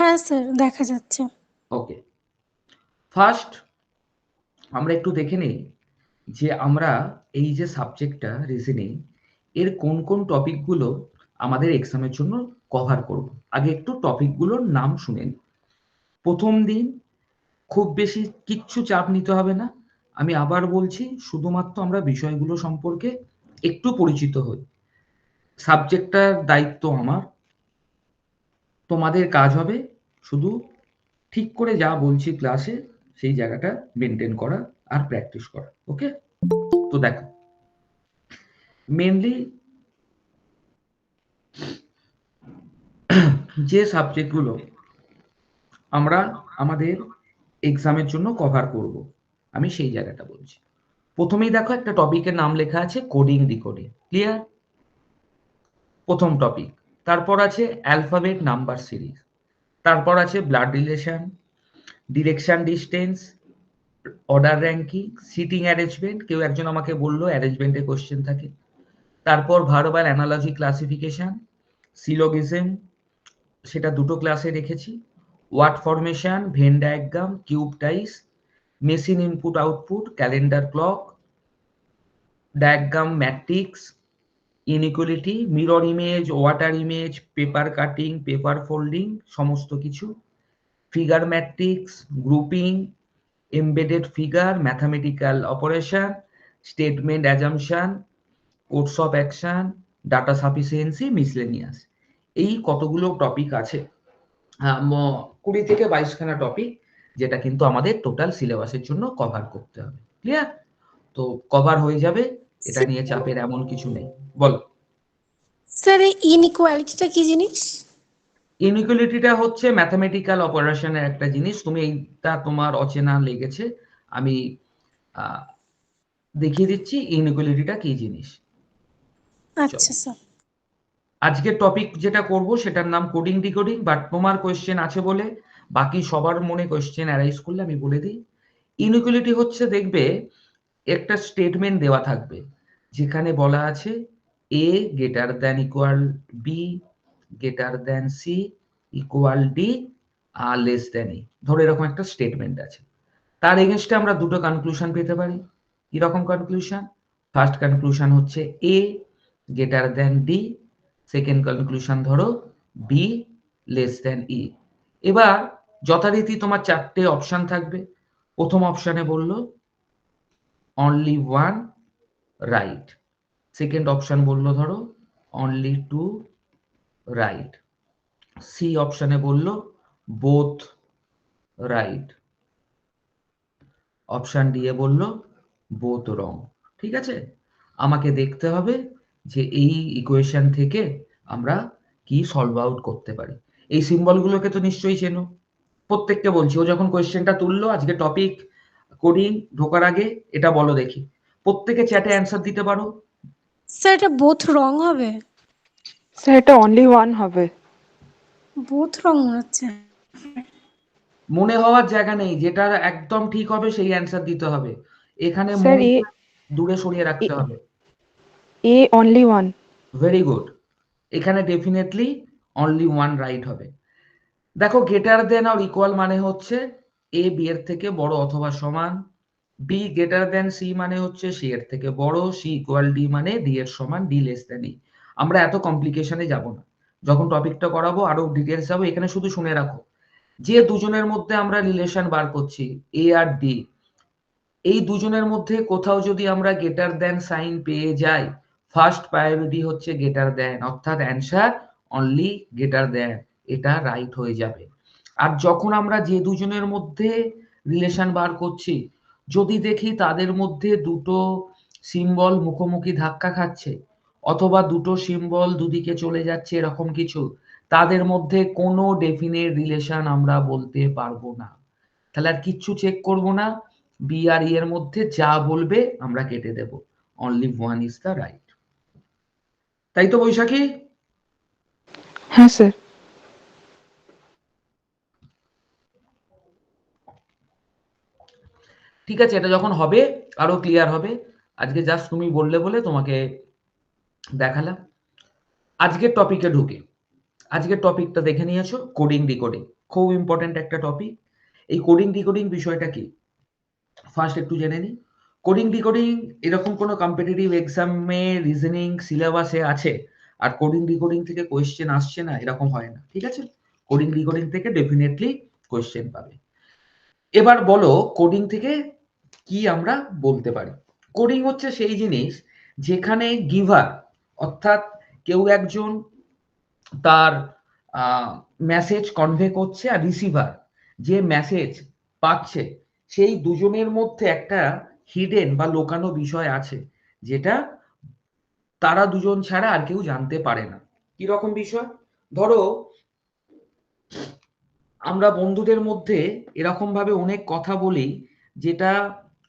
হ্যাঁ স্যার, দেখা যাচ্ছে। ওকে, ফার্স্ট আমরা একটু দেখে নেই যে আমরা এই যে সাবজেক্টটা রিজনিং এর কোন কোন টপিকগুলো আমাদের এক্সামের জন্য কভার করব। আগে একটু টপিকগুলোর নাম শুনে নিই। প্রথম দিন খুব বেশি কিচ্ছু চাপ নিতে হবে না, আমি আবার বলছি, শুধুমাত্র আমরা বিষয়গুলো সম্পর্কে একটু পরিচিত হই। সাবজেক্টটার দায়িত্ব আমার, তোমাদের কাজ হবে শুধু ঠিক করে যা বলছি ক্লাসে সেই জায়গাটা মেনটেন করা আর প্র্যাকটিস করা। ওকে, তো দেখো মেনলি যে সাবজেক্টগুলো আমরা আমাদের এক্সামের জন্য কভার করব আমি সেই জায়গাটা বলছি। প্রথমেই দেখো একটা টপিকের নাম লেখা আছে কোডিং ডিকোডিং, ক্লিয়ার? প্রথম টপিক। তারপর আছে অ্যালফাবেট নাম্বার সিরিজ, তারপর আছে blood relation, direction distance, order ranking, sitting arrangement, কেউ একজন আমাকে বললো অ্যারেঞ্জমেন্টে কোশ্চেন থাকে। তারপর ভার্বাল অ্যানালজি ক্লাসিফিকেশন, সিলোগিজম, সেটা দুটো ক্লাসে রেখেছি। Word formation, Venn diagram, cube dice, machine input output, calendar clock, diagram matrix, inequality, mirror image, water image, paper cutting, paper folding, সমস্ত কিছু, figure matrix, grouping, embedded figure, mathematical operation, statement assumption, course of action, data sufficiency, miscellaneous. এই কতগুলো topic আছে, 20 থেকে 22খানা topic, যেটা কিন্তু আমাদের total সিলেবাসের জন্য কভার করতে হবে। ক্লিয়ার? তো কভার হয়ে যাবে, এটা নিয়ে চাপের এমন কিছু নেই। বলো স্যার, এই ইনইকুয়ালিটিটা কি জিনিস? ইনইকুয়ালিটিটা হচ্ছে ম্যাথামেটিক্যাল অপারেশনের একটা জিনিস, তুমি এইটা তোমার অচেনা লেগেছে, আমি দেখিয়ে দিচ্ছি ইনইকুয়ালিটিটা কি জিনিস। আচ্ছা স্যার। আজকের টপিক যেটা করব সেটার নাম কোডিং ডিকোডিং, বাট তোমার কোয়েশ্চেন আছে বলে বাকি সবার মনে কোয়েশ্চেন অ্যারাইজ করলে আমি বলে দিই। ইনইকুয়ালিটি হচ্ছে, দেখবে একটা স্টেটমেন্ট দেওয়া থাকবে যেখানে বলা আছে A greater than equal B, greater than C, equal D, আর লেস দ্যান ই। ধরো এরকম একটা স্টেটমেন্ট আছে, তার এগেনস্টে আমরা দুটো কনক্লুশন পেতে পারি। কিরকম কনক্লুশন? ফার্স্ট কনক্লুশন হচ্ছে A greater than D, second conclusion ধরো বি লেস দ্যান ই। এবার যথারীতি তোমার চারটে অপশন থাকবে। প্রথম অপশনে বললো only one right, second option বললো ধরো অনলি টু রাইট, সি অপশনে বললো বোথ রাইট, অপশন ডি এ বললো বোথ রং। ঠিক আছে, আমাকে দেখতে হবে যে এই ইকুয়েশন থেকে আমরা কি সলভ আউট করতে পারি। এই সিম্বলগুলোকে তো নিশ্চয়ই চেনো, প্রত্যেককে বলছি, ও যখন কোয়েশ্চেনটা তুললো আজকে টপিক কোডিং ঢোকার আগে, এটা বলো দেখি, প্রত্যেকে চ্যাটে অ্যান্সার দিতে পারো। স্যার, এটা বোথ রং হবে? স্যার এটা অনলি ওয়ান হবে। বোথ রং হচ্ছে। মনে হওয়ার জায়গা নেই, যেটা একদম ঠিক হবে সেই অ্যান্সার দিতে হবে। এখানে স্যার মন এ দূরে সরিয়ে রাখতে হবে। A only one. Very good, এখানে ডেফিনেটলি অনলি ওয়ান রাইট হবে। দেখো গ্রেটার দেন আর ইকুয়াল মানে হচ্ছে এ বি এর থেকে বড় অথবা সমান, বি গ্রেটার দেন সি মানে হচ্ছে সি এর থেকে বড়, সি ইকুয়াল ডি মানে ডি এর সমান, ডি লেস দেন ই। আমরা এত কমপ্লিকেশনে যাব না, যখন টপিকটা করাবো আরো ডিটেলস যাবো। এখানে শুধু শুনে রাখো, যে দুজনের মধ্যে আমরা রিলেশন বার করছি এ আর ডি, এই দুজনের মধ্যে কোথাও যদি আমরা গ্রেটার দেন সাইন পেয়ে যাই, ফার্স্ট প্রায়োরিটি হচ্ছে গ্রেটার দেন, অর্থাৎ অ্যান্সার অনলি গ্রেটার দেন, এটা রাইট হয়ে যাবে। আর যখন আমরা যে দুজনের মধ্যে রিলেশন বার করছি, যদি দেখি তাদের মধ্যে দুটো সিম্বল মুখোমুখি ধাক্কা খাচ্ছে অথবা দুটো সিম্বল দুদিকে চলে যাচ্ছে এরকম কিছু, তাদের মধ্যে কোনো ডেফিনেট রিলেশন আমরা বলতে পারবো না। তাহলে আর কিচ্ছু চেক করব না, বি আর ই এর মধ্যে যা বলবে আমরা কেটে দেব, only one is the right. তাই তো বৈশাখী? হ্যাঁ স্যার। ঠিক আছে, এটা যখন হবে আরো ক্লিয়ার হবে। আজকে জাস্ট তুমি বললে বলে তোমাকে দেখালাম। আজকের টপিকে ঢুকে, আজকের টপিকটা দেখে নিয়েছো কোডিং ডিকোডিং। খুব ইম্পর্টেন্ট একটা টপিক। এই কোডিং ডিকোডিং বিষয়টা কি ফার্স্ট একটু জেনে নিই। কোডিং ডিকোডিং এরকম কোনো কম্পিটিটিভ এক্সামে রিজনিং সিলেবাসে আছে আর কোডিং ডিকোডিং থেকে কোয়েশ্চেন আসছে না, এরকম হয় না, ঠিক আছে? কোডিং ডিকোডিং থেকে ডেফিনেটলি কোয়েশ্চেন পাবে। এবার বলো কোডিং থেকে কি আমরা বলতে পারি। কোডিং হচ্ছে সেই জিনিস যেখানে গিভার অর্থাৎ কেউ একজন তার মেসেজ কনভে করছে আর রিসিভার যে মেসেজ পাচ্ছে সেই দুজনের মধ্যে একটা হিডেন বা লুকানো বিষয় আছে যেটা তারা দুজন ছাড়া আর কেউ জানতে পারে না। কি রকম বিষয়? ধরো আমরা বন্ধুদের মধ্যে এরকম ভাবে অনেক কথা বলি যেটা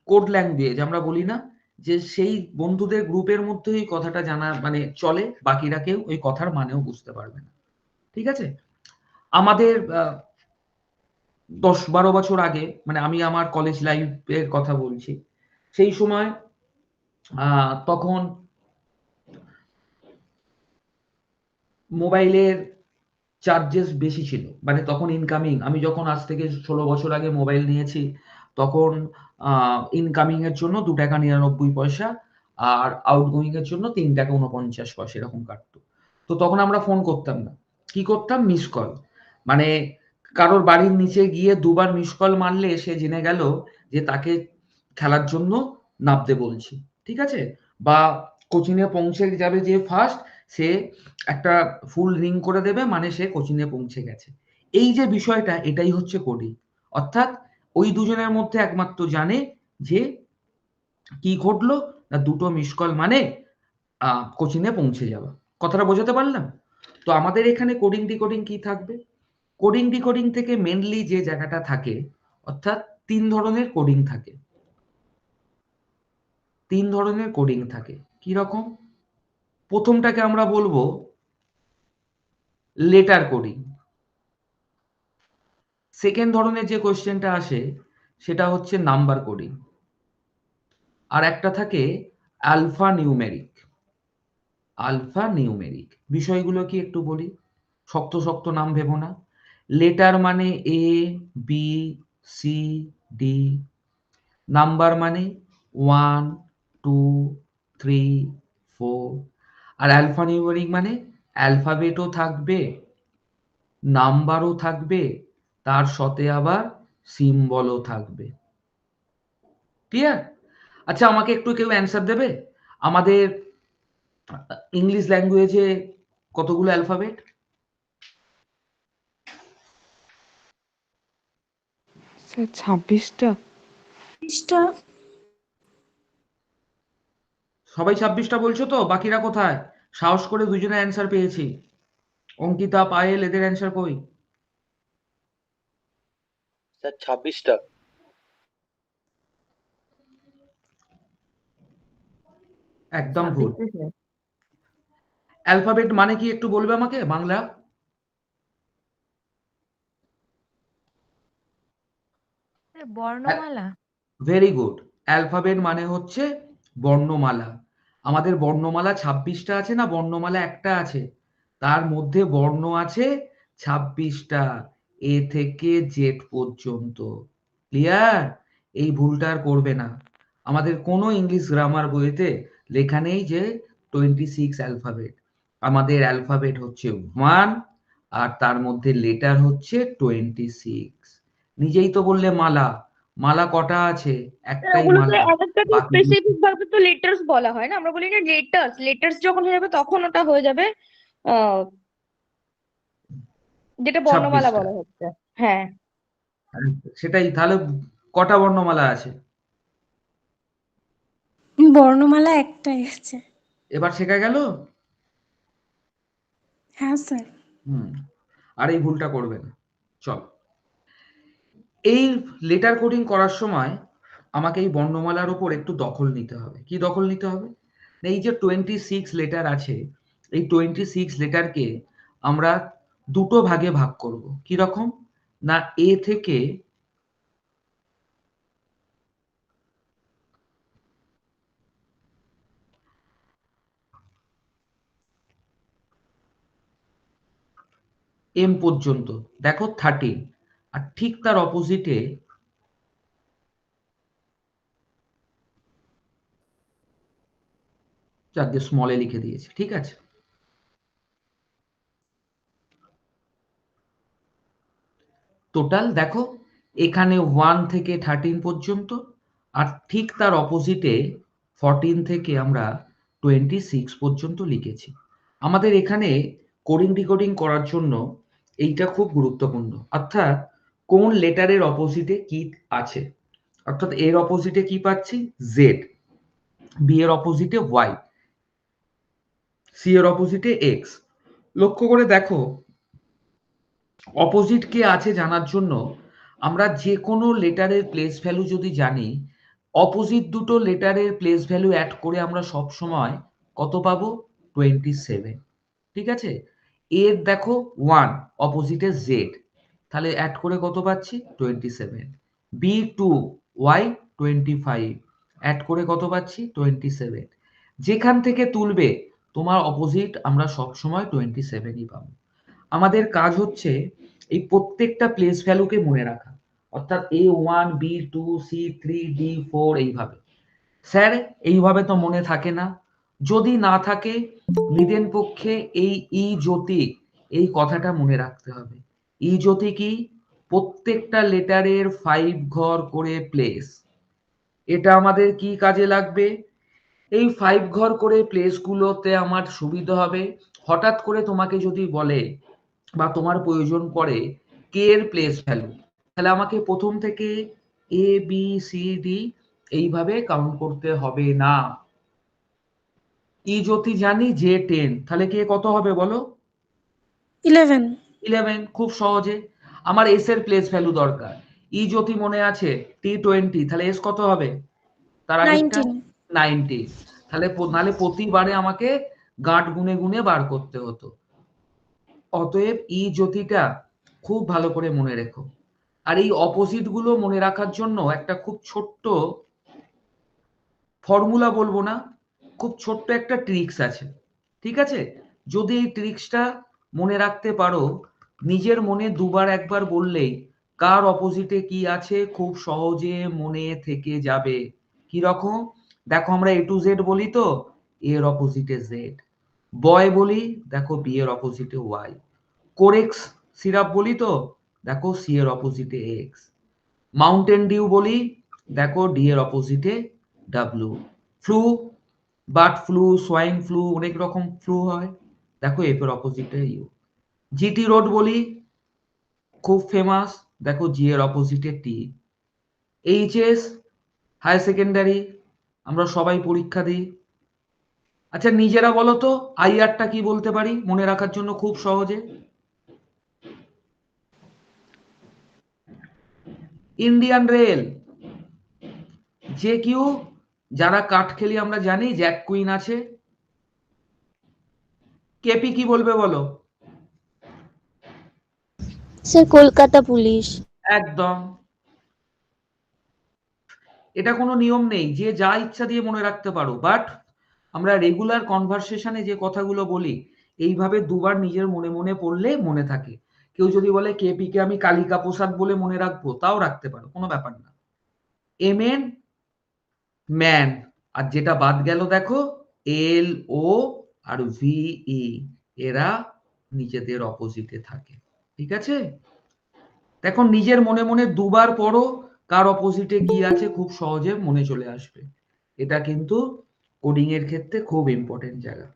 কোড ল্যাঙ্গুয়েজ আমরা বলি না, যে সেই বন্ধুদের গ্রুপের মধ্যে ওই কথাটা জানা মানে চলে, বাকিরা কেউ ওই কথার মানেও বুঝতে পারবে না, ঠিক আছে? আমাদের 10-12 বছর আগে, মানে আমি আমার কলেজ লাইফের কথা বলছি, সেই সময় তখন মোবাইলের চার্জেস বেশি ছিল, মানে তখন ইনকামিং, আমি যখন আজ থেকে 16 বছর আগে মোবাইল নিয়েছি তখন ইনকামিং এর জন্য 2 টাকা 99 পয়সা আর আউটগোয়িং এর জন্য 3 টাকা 49 পয়সা এরকম কাটতো। তো তখন আমরা ফোন করতাম না, কি করতাম, মিস কল, মানে কারোর বাড়ির নিচে গিয়ে দুবার মিস কল মারলে সে জেনে গেল যে তাকে খেলার জন্য নামতে বলছি, ঠিক আছে? বা কোচিং এ পৌঁছে যাবে যে ফার্স্ট, সে একটা ফুল রিং করে দেবে, মানে সে কোচিং এ পৌঁছে গেছে। এই যে বিষয়টা, এটাই হচ্ছে কোডিং। অর্থাৎ ওই দুজনের মধ্যে একমাত্র জানে যে কি ঘটলো, না দুটো মিস কল মানে কোচিং এ পৌঁছে যাওয়া। কথাটা বোঝাতে পারলাম? তো আমাদের এখানে কোডিং ডিকোডিং কি থাকবে? কোডিং ডিকোডিং থেকে মেনলি যে জায়গাটা থাকে, অর্থাৎ 3 ধরনের কোডিং থাকে। 3 ধরনের কোডিং থাকে। কি রকম? প্রথমটাকে আমরা বলবো লেটার কোডিং। সেকেন্ড ধরনের যে কোয়েশ্চেনটা আসে সেটা হচ্ছে নাম্বার কোডিং। আর একটা থাকে আলফা নিউমেরিক। আলফা নিউমেরিক বিষয়গুলো কি একটু বলি, শক্ত শক্ত নাম ভেবো না। লেটার মানে এ, বি, সি, ডি। নাম্বার মানে 1, 2, 3, 4। আর আলফা নিউমেরিক মানে অ্যালফাবেটও থাকবে, নাম্বারও থাকবে, তার সাথে আবার সিম্বলও থাকবে। ক্লিয়ার? আচ্ছা আমাকে একটু কেউ অ্যান্সার দেবে, আমাদের ইংলিশ ল্যাঙ্গুয়েজে কতগুলো অ্যালফাবেট? স্যার 26টা। জিনিসটা সবাই 26টা বলছো তো? বাকিরা কোথায়? সাহস করে দুজনে অ্যান্সার পেয়েছি। অঙ্কিতা, পায়েল, এদের অ্যান্সার কই? স্যার 26টা। একদম ভুল। 26 স্যার। অ্যালফাবেট মানে কি একটু বলবে আমাকে বাংলা? বর্ণমালা। Very good. অ্যালফাবেট মানে হচ্ছে বর্ণমালা। আমাদের বর্ণমালা 26টা আছে না, বর্ণমালা একটা আছে, তার মধ্যে বর্ণ আছে 26টা, এ থেকে জেড পর্যন্ত। ক্লিয়ার? এই ভুলটা আর করবে না। আমাদের কোনো ইংলিশ গ্রামার বইতে লেখা নেই যে 26 অ্যালফাবেট। আমাদের অ্যালফাবেট হচ্ছে 1 আর তার মধ্যে লেটার হচ্ছে 26। নিজেই তো বললে মালা, মালা কটা আছে? একটাই ওগুলো তো মালা। একটাকে বাকি স্পেসিফিক ভাবে তো লেটার্স বলা হয় না, আমরা বলি না লেটার্স, লেটার্স যখন হয়ে যাবে তখন ওটা হয়ে যাবে আহ যেটা বর্ণমালা 26টা। বলা হচ্ছে। হ্যাঁ। সেটাই তাহলে কটা বর্ণমালা আছে? বর্ণমালা একটাই আছে। এবার শেখা গেল? হ্যাঁ স্যার। হুম। আর এই ভুলটা করবে না। চল, এই লেটার কোডিং করার সময় আমাকে এই বর্ণমালার উপর একটু দখল নিতে হবে। কি দখল নিতে হবে? এই যে 26 লেটার আছে, এই 26 লেটারকে আমরা দুটো ভাগে ভাগ করব। কি রকম? না এ থেকে এম পর্যন্ত দেখো 13, আর ঠিক তার অপোজিটে যাকে স্মলে লিখে দিয়েছি, ঠিক আছে। টোটাল দেখো এখানে 1 থেকে 13 পর্যন্ত, আর ঠিক তার অপোজিটে 14 থেকে আমরা 26 পর্যন্ত লিখেছি। আমাদের এখানে কোডিং ডিকোডিং করার জন্য এইটা খুব গুরুত্বপূর্ণ, অর্থাৎ কোন লেটারের অপোজিটে কি আছে। অর্থাৎ এর অপোজিটে কি পাচ্ছি, জেড, বি এর অপোজিটে ওয়াই, সি এর অপোজিটে এক্স। লক্ষ্য করে দেখো অপোজিট কে আছে জানার জন্য আমরা যে কোনো লেটারের প্লেস ভ্যালু যদি জানি, অপোজিট দুটো লেটারের প্লেস ভ্যালু অ্যাড করে আমরা সব সময় কত পাবো, 27, ঠিক আছে। এর দেখো 1 অপোজিটে জেড, তাহলে অ্যাড করে কত পাচ্ছি, 27। বি 2 ওয়াই 25, অ্যাড করে কত পাচ্ছি, 27। যেখান থেকে তুলবে তোমার অপোজিট আমরা সব সময় 27ই পাবো। আমাদের কাজ হচ্ছে এই প্রত্যেকটা প্লেস ভ্যালুকে মনে রাখা, অর্থাৎ A1 B2 C3 D4 এইভাবে। স্যার এইভাবে তো মনে থাকে না, যদি না থাকে নিদেন পক্ষে এই ই জ্যোতি, এই কথাটা মনে রাখতে হবে। ই জ্যোতি কি, প্রত্যেকটা লেটারের 5 ঘর করে প্লেস। এটা আমাদের কি কাজে লাগবে, এই 5 ঘর করে প্লেসগুলোতে আমার সুবিধা হবে। হঠাৎ করে তোমাকে যদি বলে বা তোমার প্রয়োজন পড়ে কে এর প্লেস ভ্যালু, তাহলে আমাকে প্রথম থেকে এ বি সি ডি এইভাবে কাউন্ট করতে হবে না। ই যদি জানি যে 10, তাহলে কে কত হবে বলো, 11, 11, খুব সহজে। আমার এস এর প্লেস ভ্যালু দরকার, ই যদি মনে আছে T20, তাহলে এস কত হবে তার আগেরটা, 19, 90। তাহলে নাহলে প্রতিবারে আমাকে গাঁট গুনে গুনে বার করতে হতো। অতএব ই জ্যোতিটা খুব ভালো করে মনে রেখো। আর এই অপোজিট গুলো মনে রাখার জন্য একটা খুব ছোট্ট ফর্মুলা বলবো না, খুব ছোট্ট একটা ট্রিক্স আছে, ঠিক আছে। যদি এই ট্রিক্সটা মনে রাখতে পারো, নিজের মনে দুবার একবার বললেই কার অপোজিটে কি আছে খুব সহজে মনে থেকে যাবে। কি রকম, দেখো আমরা A to Z বলি তো, এর অপোজিটে জেড। বয় বলি, দেখো বি এর অপোজিটে ওয়াই। কোরেক্স সিরাপ বলি তো, দেখো সি এর অপোজিটে এক্স। মাউন্টেন ডিউ বলি, দেখো ডি এর অপোজিটে W. Flu, bird flu, swine flu, অনেক রকম ফ্লু হয়, দেখো এফ এর অপোজিটে ইউ। জিটি রোড বলি, খুব ফেমাস, দেখো জি এর অপোজিটে টি। এইচএস হায়ার সেকেন্ডারি, আমরা সবাই পরীক্ষা দিই। আচ্ছা নিজেরা বলো তো আইআরটা কি বলতে পারি মনে রাখার জন্য খুব সহজে, ইন্ডিয়ান রেল। যে কিউ, যারা কাঠ খেলি আমরা জানি জ্যাক কুইন আছে। কেপি কি বলবে বলো, স্যার কলকাতা পুলিশ। একদম। এটা কোনো নিয়ম নেই, যে যা ইচ্ছা দিয়ে মনে রাখতে পারো, বাট আমরা রেগুলার কনভারসেশনে যে কথাগুলো বলি এইভাবে দুবার নিজের মনে মনে পড়লে মনে থাকে। কেউ যদি বলে কেপি কে আমি কালিকা প্রসাদ বলে মনে রাখবো, তাও রাখতে পারো, কোনো ব্যাপার না। এমএন ম্যান, আর যেটা বাদ গেল দেখো এল ও আর ভিই, এরা নিজেদের অপোজিটে থাকে, ঠিক আছে। দেখো নিজের মনে মনে দুবার পড়ো, কার অপোজিটে কি আছে খুব সহজে মনে চলে আসবে। এটা কিন্তু কোডিং এর ক্ষেত্রে খুব ইম্পর্টেন্ট জায়গা।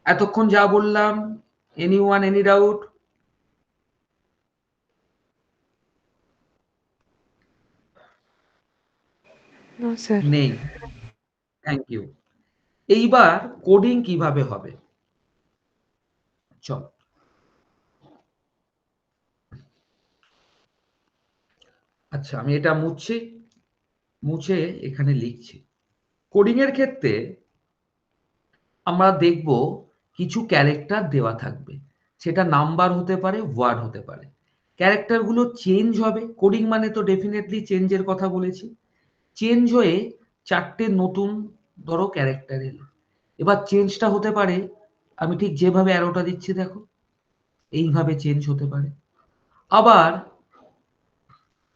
এতক্ষণ যা বললাম, এনিওয়ান এনি ডাউট? না স্যার। নেই, থ্যাংক ইউ। এইবার কোডিং কিভাবে হবে, চল। আচ্ছা আমি এটা মুছছি, মুছে এখানে লিখছি। কোডিং এর ক্ষেত্রে আমরা দেখব কিছু ক্যারেক্টার দেওয়া থাকবে, সেটা নাম্বার হতে পারে, ওয়ার্ড হতে পারে। ক্যারেক্টার গুলো চেঞ্জ হবে, কোডিং মানে তো ডেফিনেটলি চেঞ্জের কথা বলেছি। চেঞ্জ হয়ে 4টে নতুন ধরো ক্যারেক্টার এলো। এবার চেঞ্জটা হতে পারে, আমি ঠিক যেভাবে অ্যারোটা দিচ্ছি দেখো, এইভাবে চেঞ্জ হতে পারে। আবার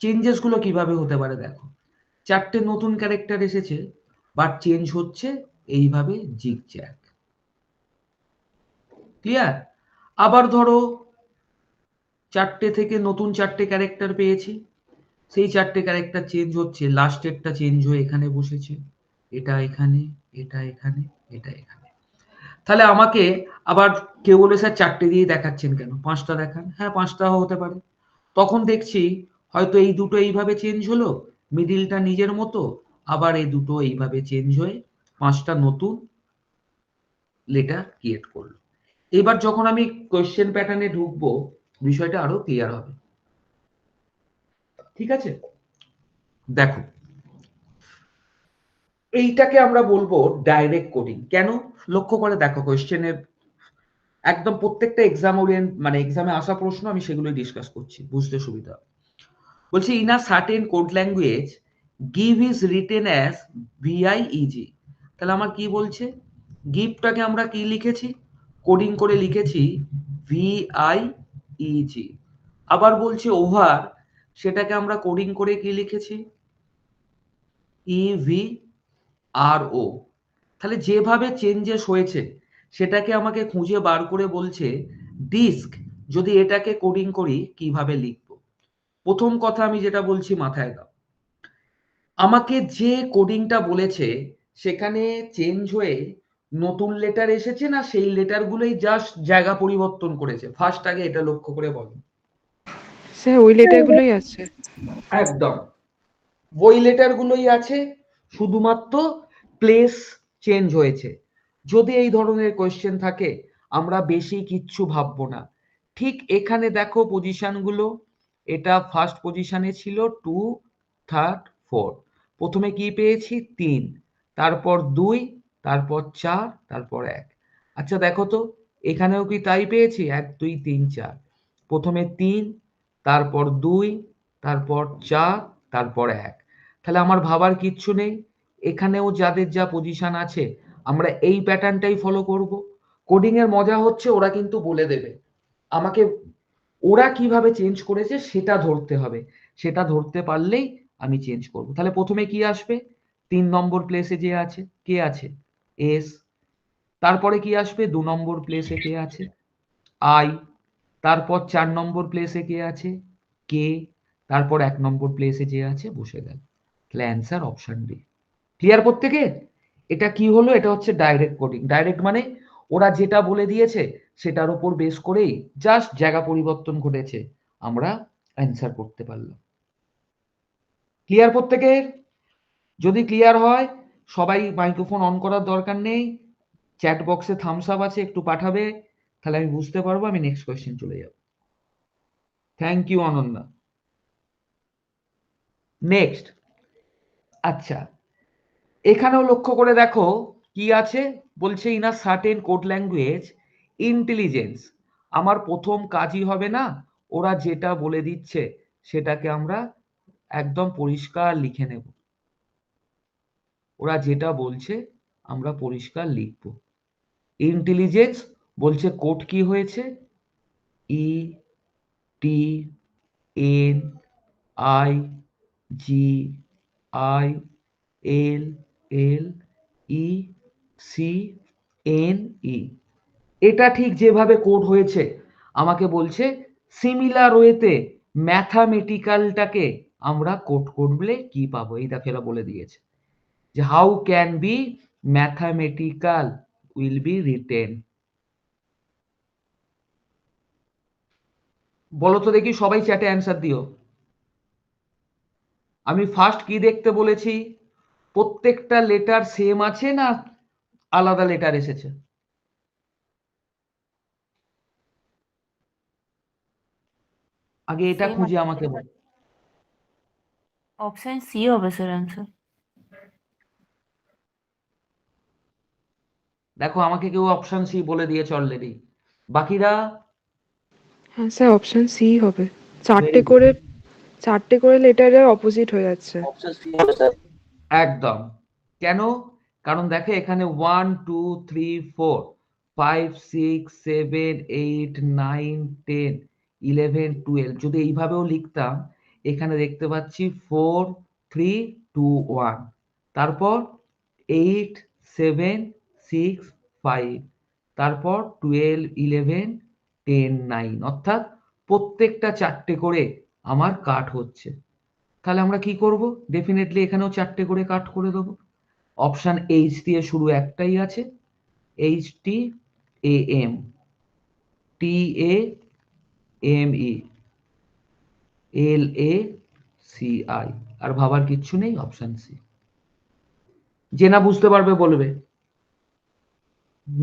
চেঞ্জেস গুলো কিভাবে হতে পারে দেখো, 4টে নতুন ক্যারেক্টার এসেছে, বাট চেঞ্জ হচ্ছে এইভাবে জিগজ্যাগ। ক্লিয়ার? আবার ধরো 4টে থেকে নতুন 4টে ক্যারেক্টার পেয়েছি, সেই 4টে ক্যারেক্টার চেঞ্জ হচ্ছে, লাস্টেরটা চেঞ্জ হয়ে এখানে বসেছে, এটা এখানে, এটা এখানে, এটা এখানে। তাহলে আমাকে আবার কেউ বলে স্যার 4টে দিয়ে দেখাচ্ছেন কেন, 5টা দেখান। হ্যাঁ 5টাও হতে পারে। তখন দেখছি হয়তো এই দুটো এইভাবে চেঞ্জ হলো, মিডিলটা নিজের মতো, আবার এই দুটো এইভাবে চেঞ্জ হয়ে 5টা নতুন লেটার ক্রিয়েট করলো। এবার যখন আমি কোয়েশ্চেন প্যাটার্নে ঢুকবো, বিষয়টা আরো ক্লিয়ার হবে। ঠিক আছে, দেখো এইটাকে আমরা বলবো ডাইরেক্ট কোডিং। কেন? লক্ষ্য করে দেখো, কোয়েশ্চেনের একদম প্রত্যেকটা এক্সাম ওরিয়েন্ট মানে এক্সামে আসা প্রশ্ন আমি সেগুলোই ডিসকাস করছি, বুঝতে সুবিধা। বলছি in a certain code language give is written as VIEG. তাহলে আমার কি বলছে, গিভটাকে আমরা কি লিখেছি, কোডিং করে লিখেছি ভিআইইজি। আবার বলছে ওভার, সেটাকে আমরা কোডিং করে কি লিখেছি ইভিআরও। তাহলে যেভাবে চেঞ্জেস হয়েছে সেটাকে আমাকে খুঁজে বার করে বলছে ডিস্ক, যদি এটাকে কোডিং করি কিভাবে লিখব। প্রথম কথা আমি যেটা বলছি মাথায় দাও, আমাকে যে কোডিংটা বলেছে সেখানে চেঞ্জ হয়ে নতুন লেটার এসেছে না সেই লেটারগুলোই জাস্ট জায়গা পরিবর্তন করেছে? ফার্স্ট আগে এটা লক্ষ্য করে বলো। স্যার ওই লেটারগুলোই আছে। একদম ওই লেটারগুলোই আছে, শুধুমাত্র প্লেস চেঞ্জ হয়েছে। যদি এই ধরনের কোয়েশ্চেন থাকে আমরা বেশি কিচ্ছু ভাববো না। ঠিক এখানে দেখো পজিশনগুলো, এটা ফার্স্ট পজিশনে ছিল 2 3 4, প্রথমে কি পেয়েছি 3, তারপর 2, তারপর 4, তারপর 1। আচ্ছা দেখো তো এখানেও কি তাই পেয়েছি? 1 2 3 4, প্রথমে 3, তারপর 2, তারপর 4, তারপর 1। তাহলে আমার ভাবার কিচ্ছু নেই, এখানেও যাদের যা পজিশন আছে আমরা এই প্যাটার্নটাই ফলো করব। কোডিং এর মজা হচ্ছে ওরা কিন্তু বলে দেবে আমাকে, ওরা কিভাবে চেঞ্জ করেছে সেটা ধরতে হবে, সেটা ধরতে পারলেই আমি চেঞ্জ করব। তাহলে প্রথমে কি আসবে, 3 নম্বর প্লেসে যে আছে কে আছে এস, তারপরে কি আসবে 2 নম্বর প্লেসে কে আছে আই, তারপর 4 নম্বর প্লেসে কে আছে কে, তারপর 1 নম্বর প্লেসে যে আছে বসে গেল। তাহলে অ্যান্সার অপশন ডি। ক্লিয়ার প্রত্যেকে? এটা কি হলো, এটা হচ্ছে ডাইরেক্ট কোডিং। ডাইরেক্ট মানে ওরা যেটা বলে দিয়েছে সেটার উপর বেস করেই জাস্ট জায়গা পরিবর্তন ঘটেছে, আমরা অ্যান্সার করতে পারলাম। ক্লিয়ার প্রত্যেকের? যদি ক্লিয়ার হয় সবাই মাইক্রোফোন অন করার দরকার নেই, চ্যাট বক্সে থামস আপ আছে একটু পাঠাবে, তাহলে আমি বুঝতে পারবো, আমি নেক্সট কোয়েশ্চেন চলে যাব। Thank you Ananya. নেক্সট, আচ্ছা এখানেও লক্ষ্য করে দেখো কি আছে, বলছে in a certain code language intelligence. আমার প্রথম কাজই হবে না, ওরা যেটা বলে দিচ্ছে সেটাকে আমরা একদম পরিষ্কার লিখে নেব, ওরা যেটা বলছে আমরা পরিষ্কার লিখব। ইন্টেলিজেন্স বলছে কোড কি হয়েছে E T N I G I L L E C N E. এটা ঠিক যেভাবে কোড হয়েছে আমাকে বলছে সিমিলার ওয়েতে ম্যাথামেটিক্যালটাকে আমরা কোড করলে কি পাবো। এই দেখো এরা বলে দিয়েছে যে how can be mathematical will be written. বলো তো দেখি সবাই চ্যাটে অ্যান্সার দিও। আমি ফার্স্ট কি দেখতে বলেছি, প্রত্যেকটা লেটার সেম আছে না আলাদা লেটার এসেছে? আগে এটা Same খুঁজে আছে আমাকে স্যার। বল। অপশন সি হবে স্যার অ্যান্সার। দেখো আমাকে কেউ অপশন সি বলে দিয়েছে অলরেডি, বাকিরা? হ্যাঁ স্যার অপশন সি হবে। Very good. চারটে করে লেটারের অপোজিট হয়ে যাচ্ছে। অপশন সি হবে স্যার। একদম। কেন? কারণ দেখো এখানে 1 2 3 4 5 6 7 8 9 10 11 12 যদি এইভাবেও লিখতাম, এখানে দেখতে পাচ্ছি 4 3 2 1, তারপর 8 7 6 5, তারপর 12 11 10 9, অর্থাৎ প্রত্যেকটা 4টে করে আমার কাট হচ্ছে। তাহলে আমরা কি করব? ডেফিনেটলি এখানেও 4টে করে কাট করে দেবো। অপশন এইচ দিয়ে শুরু একটাই আছে, HTAM, TAME, LACI, আর ভাবার কিচ্ছু নেই, অপশন সি। যে না বুঝতে পারবে বলবে।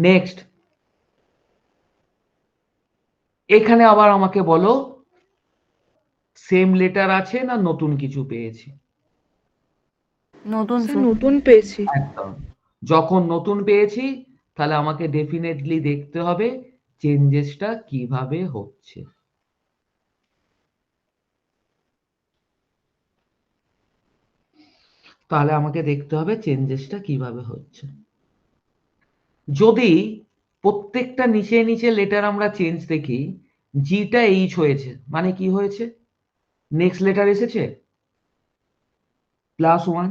নেক্সট, এখানে আবার আমাকে বলো সেম লেটার আছে না নতুন কিছু পেয়েছি? নতুন স্যার স্যার। নতুন পেয়েছি। একদম। যখন নতুন পেয়েছি তাহলে আমাকে ডেফিনেটলি দেখতে হবে চেঞ্জেসটা কিভাবে হচ্ছে। তাহলে আমাকে দেখতে হবে চেঞ্জেসটা কিভাবে হচ্ছে। যদি প্রত্যেকটা নিচে নিচে লেটার আমরা চেঞ্জ দেখি, জিটা এইচ হয়েছে মানে কি হয়েছে? নেক্সট লেটার এসেছে +1,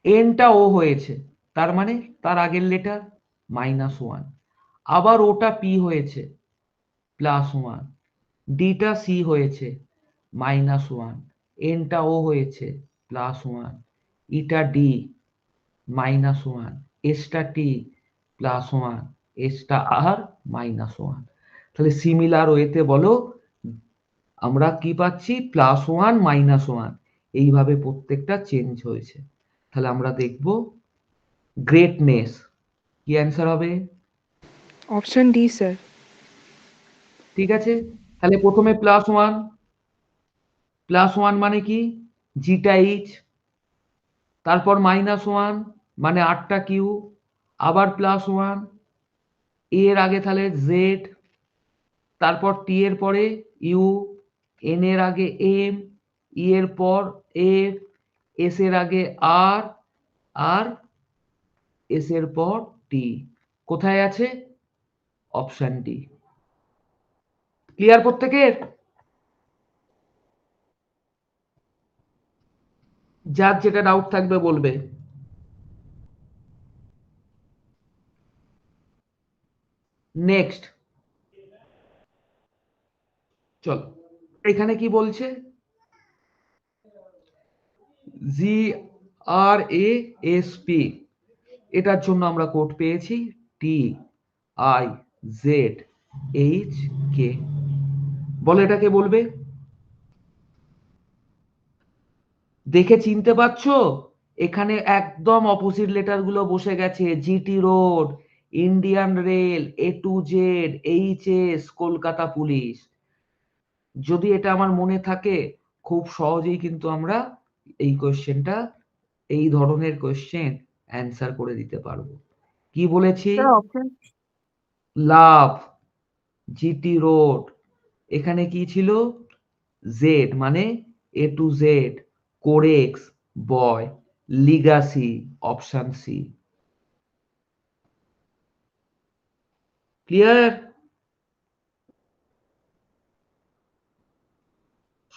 এনটা ও হয়েছে তার মানে তার আগের লেটার -1, আবার ওটা পি হয়েছে +1, ডিটা সি হয়েছে -1, এনটা ও হয়েছে +1, ইটা ডি -1, এসটা টি +1, এসটা আর -1। তাহলে সিমিলার ওয়েতে বলো আমরা কি পাচ্ছি? +1 -1, এইভাবে প্রত্যেকটা চেঞ্জ হয়েছে। তাহলে আমরা দেখব গ্রেটনেস। কি অ্যান্সার হবে? Option D sir. ঠিক আছে, তাহলে প্রথমে +1 মানে কি? জিটা এইচ, তারপর -1 মানে 8টা কিউ, আবার +1, এর আগে তাহলে জেড, তারপর টি এর পরে ইউ, এন এর আগে এম, ই এর পর এফ, এস এর আগে আর, আর এস এর পর টি। কোথায় আছে? Option D. ক্লিয়ার প্রত্যেকের? যার যেটা ডাউট থাকবে বলবে। নেক্সট, চলো এখানে কি বলছে? GRASP, এটার জন্য আমরা কোড পেয়েছি TIZHK। বলো এটা কে বলবে? দেখে চিনতে পারছো? এখানে একদম অপোজিট লেটার গুলো বসে গেছে। GT road, Indian rail, A to Z, HS, Kolkata police. যদি এটা আমার মনে থাকে খুব সহজেই কিন্তু আমরা এই কোশ্চেনটা, এই ধরনের কোশ্চেন অ্যান্সার করে দিতে পারবো। কি বলেছি? লাভ, জিটি রোড, এখানে কি ছিল? জেড মানে A to Z, কোরেক্স, boy, legacy, option C. Clear?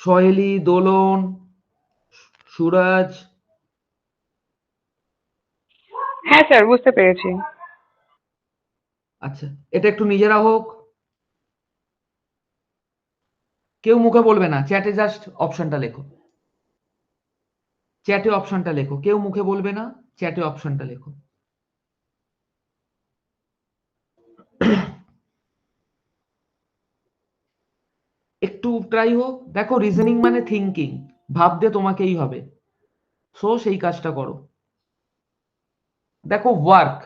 Soheli, Dolon, Suraj? হ্যাঁ স্যার বুঝতে পেরেছি। আচ্ছা, এটা একটু নিজেরা হোক, কেউ মুখে বলবে না, চ্যাটে জাস্ট অপশনটা লেখো, চ্যাটে অপশনটা লেখো, কেউ মুখে বলবে না, চ্যাটে অপশনটা লেখো। একটু ট্রাই হোক। দেখো রিজনিং মানে থিঙ্কিং, ভাবতে তোমাকেই হবে, সো সেই কাজটা করো। দেখো ওয়ার্ক,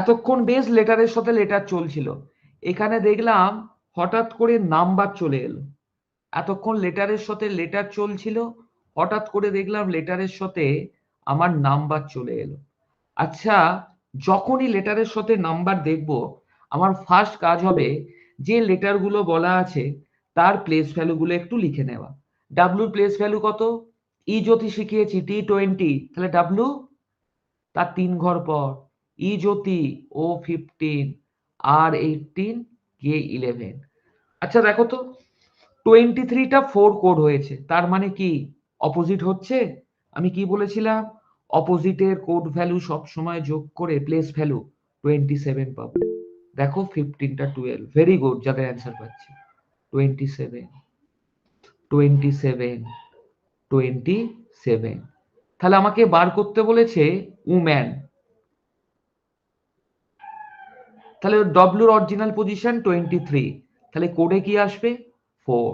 এতক্ষণ বেশ লেটারের সাথে লেটার চলছিল, এখানে দেখলাম হঠাৎ করে নাম্বার চলে এলো। এতক্ষণ লেটারের সাথে লেটার চলছিল, হঠাৎ করে দেখলাম লেটারের সাথে আমার নাম্বার চলে এলো। আচ্ছা, যখনই লেটারের সাথে নাম্বার দেখব, আমার ফার্স্ট কাজ হবে যে লেটারগুলো বলা আছে তার প্লেস ভ্যালুগুলো একটু লিখে নেওয়া। ডাব্লুর প্লেস ভ্যালু কত? ই জ্যোতি শিখিয়েছি T20, তাহলে ডাব্লু তার 3 ঘর পর, ই জ্যোতি O15, R18, K11। আচ্ছা দেখো তো 23টা 4 কোড হয়েছে, তার মানে কি অপোজিট হচ্ছে? আমি কি বলেছিলাম? অপোজিটের কোড ভ্যালু সব সময় যোগ করে প্লেস ভ্যালু 27 পাবো। দেখো 15টা 12, ভেরি গুড যাদের অ্যান্সার পাচ্ছি। 27, 27, 27। তাহলে আমাকে বার করতে বলেছে উম্যান। তাহলে ডব্লিউর অরিজিনাল পজিশন 23, তাহলে কোডে কি আসবে 4।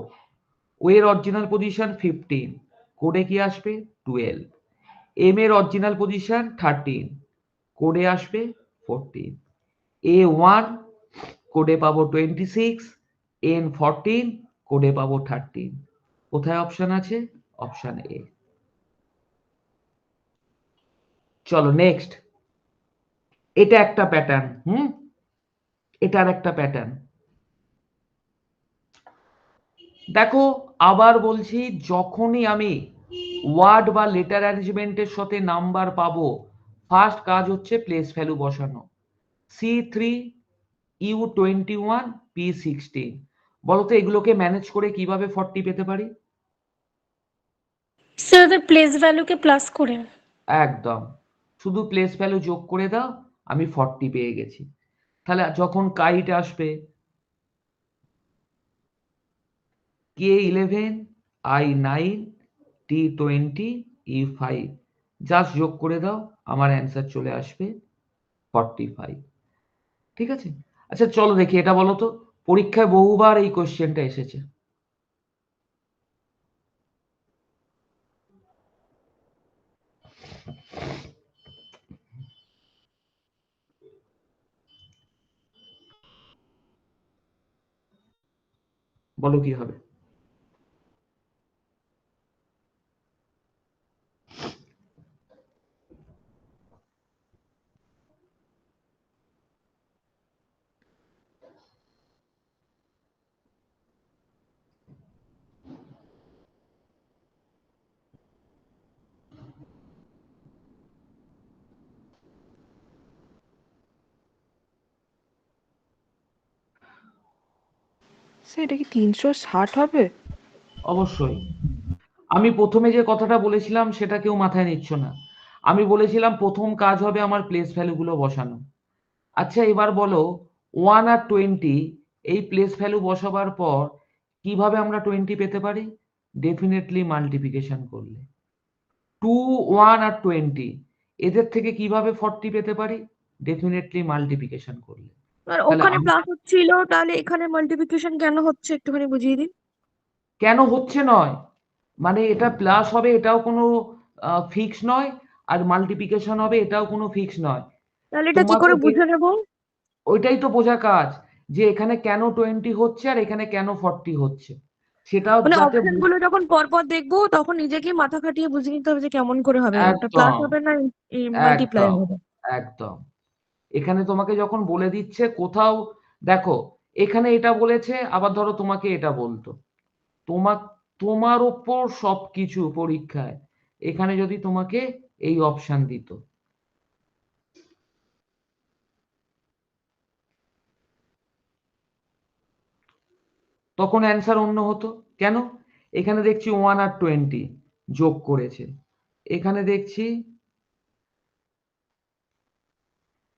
ও এর অরিজিনাল পজিশন 15, কোডে কি আসবে 12। এম এর অরিজিনাল পজিশন 13, কোডে আসবে 14। A1 কোডে পাবো 26, N14 কোডে পাবো 13। কোথায় অপশন আছে? Option A. চলো নেক্সট। এটা একটা প্যাটার্ন, এটার একটা প্যাটার্ন দেখো। আবার বলছি, যখনই আমি ওয়ার্ড বা লেটার অ্যারেঞ্জমেন্টের সাথে নাম্বার পাবো, ফার্স্ট কাজ হচ্ছে প্লেস ভ্যালু বসানো। C3, U21, P16। বলতো এগুলোকে ম্যানেজ করে কিভাবে 40 পেতে পারি? স্যার ওদের প্লেস ভ্যালুকে প্লাস করে। একদম, শুধু প্লেস ভ্যালু যোগ করে দাও, আমি 40 পেয়ে গেছি। তাহলে যখন কাইট আসবে K11, I9, T20, E5, just যোগ করে দাও, আমার অ্যান্সার চলে আসবে 45। ঠিক আছে? আচ্ছা চলো দেখি, এটা বলো তো, পরীক্ষায় বহুবার এই কোশ্চেনটা এসেছে। বলো কি হবে? স্যার এটা কি 360 হবে? অবশ্যই। আমি প্রথমে যে কথাটা বলেছিলাম সেটা কেউ মাথায় নিচ্ছ না। আমি বলেছিলাম প্রথম কাজ হবে আমার প্লেস ভ্যালুগুলো বসানো। আচ্ছা এবার বলো, 1 আর 20 এই প্লেস ভ্যালু বসাবার পর কিভাবে আমরা 20 পেতে পারি? ডেফিনেটলি মাল্টিপ্লিকেশন করলে। 2, 1 আর 20 এদের থেকে কিভাবে 40 পেতে পারি? ডেফিনেটলি মাল্টিপ্লিকেশন করলে। আর তাহলে ওখানে প্লাস হচ্ছিল, তাহলে এখানে মাল্টিপ্লিকেশন কেন হচ্ছে একটুখানি বুঝিয়ে দিন। কেন হচ্ছে নয়, মানে এটা প্লাস হবে এটাও কোনো ফিক্স নয়, আর মাল্টিপ্লিকেশন হবে এটাও কোনো ফিক্স নয়। তাহলে এটা কি তোমাকে করে বুঝে নেবো? ওইটাই তো বোঝা কাজ, যে এখানে কেন 20 হচ্ছে আর এখানে কেন 40 হচ্ছে, সেটাও মানে যাতে অপশন গুলো যখন পর পর দেখবো তখন নিজেকেই মাথা খাটিয়ে বুঝে নিতে হবে যে কেমন করে হবে, ওটা প্লাস একদম, হবে না মাল্টিপ্লাই একদম, হবে। একদম। এখানে তোমাকে যখন বলে দিচ্ছে কোথাও, দেখো এখানে এটা বলেছে, আবার ধরো তোমাকে এটা বলতো, তোমার তোমার ওপর সবকিছু পরীক্ষায়, এখানে যদি তোমাকে এই অপশন দিত, তখন অ্যান্সার অন্য হতো। কেন? এখানে দেখছি 1 আর 20 যোগ করেছে, এখানে দেখছি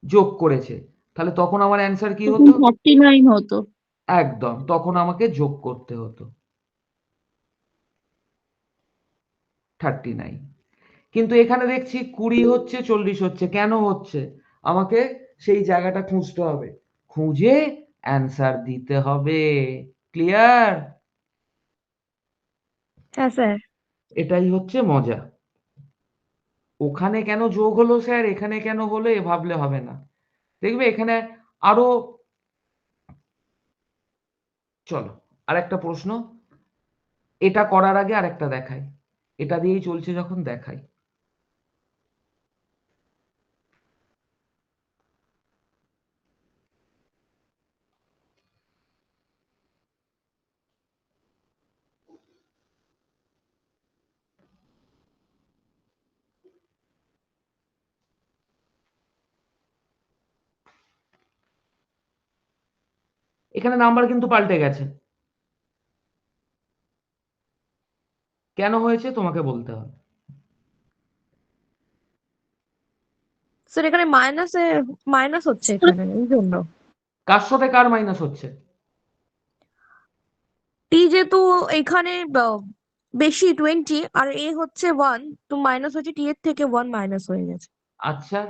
যোগ করেছে, তাহলে তখন আমার অ্যান্সার কি তখন হতো? 49 হতো। একদম, তখন আমাকে যোগ করতে হতো 39। কিন্তু এখানে দেখছি 20 হচ্ছে 40 হচ্ছে, কেন হচ্ছে? আমাকে সেই জায়গাটা খুঁজতে হবে, খুঁজে অ্যান্সার দিতে হবে। ক্লিয়ার? হ্যাঁ স্যার। এটাই হচ্ছে মজা। ওখানে কেন যোগ হলো স্যার, এখানে কেন হলো, এ ভাবলে হবে না। দেখবে এখানে আরো, চলো আরেকটা প্রশ্ন, এটা করার আগে আরেকটা দেখাই, এটা দিয়েই চলছে যখন দেখাই। এখানে নাম্বার কিন্তু পাল্টে গেছে। কেন হয়েছে তোমাকে বলতে হবে। স্যার এখানে মাইনাস হচ্ছে এখানে এই জন্য। কার সাথে কার মাইনাস হচ্ছে? টি যেহেতু এখানে বেশি 20 আর এ হচ্ছে 1, তো মাইনাস হচ্ছে টি এর থেকে 1 মাইনাস হয়ে গেছে। আচ্ছা,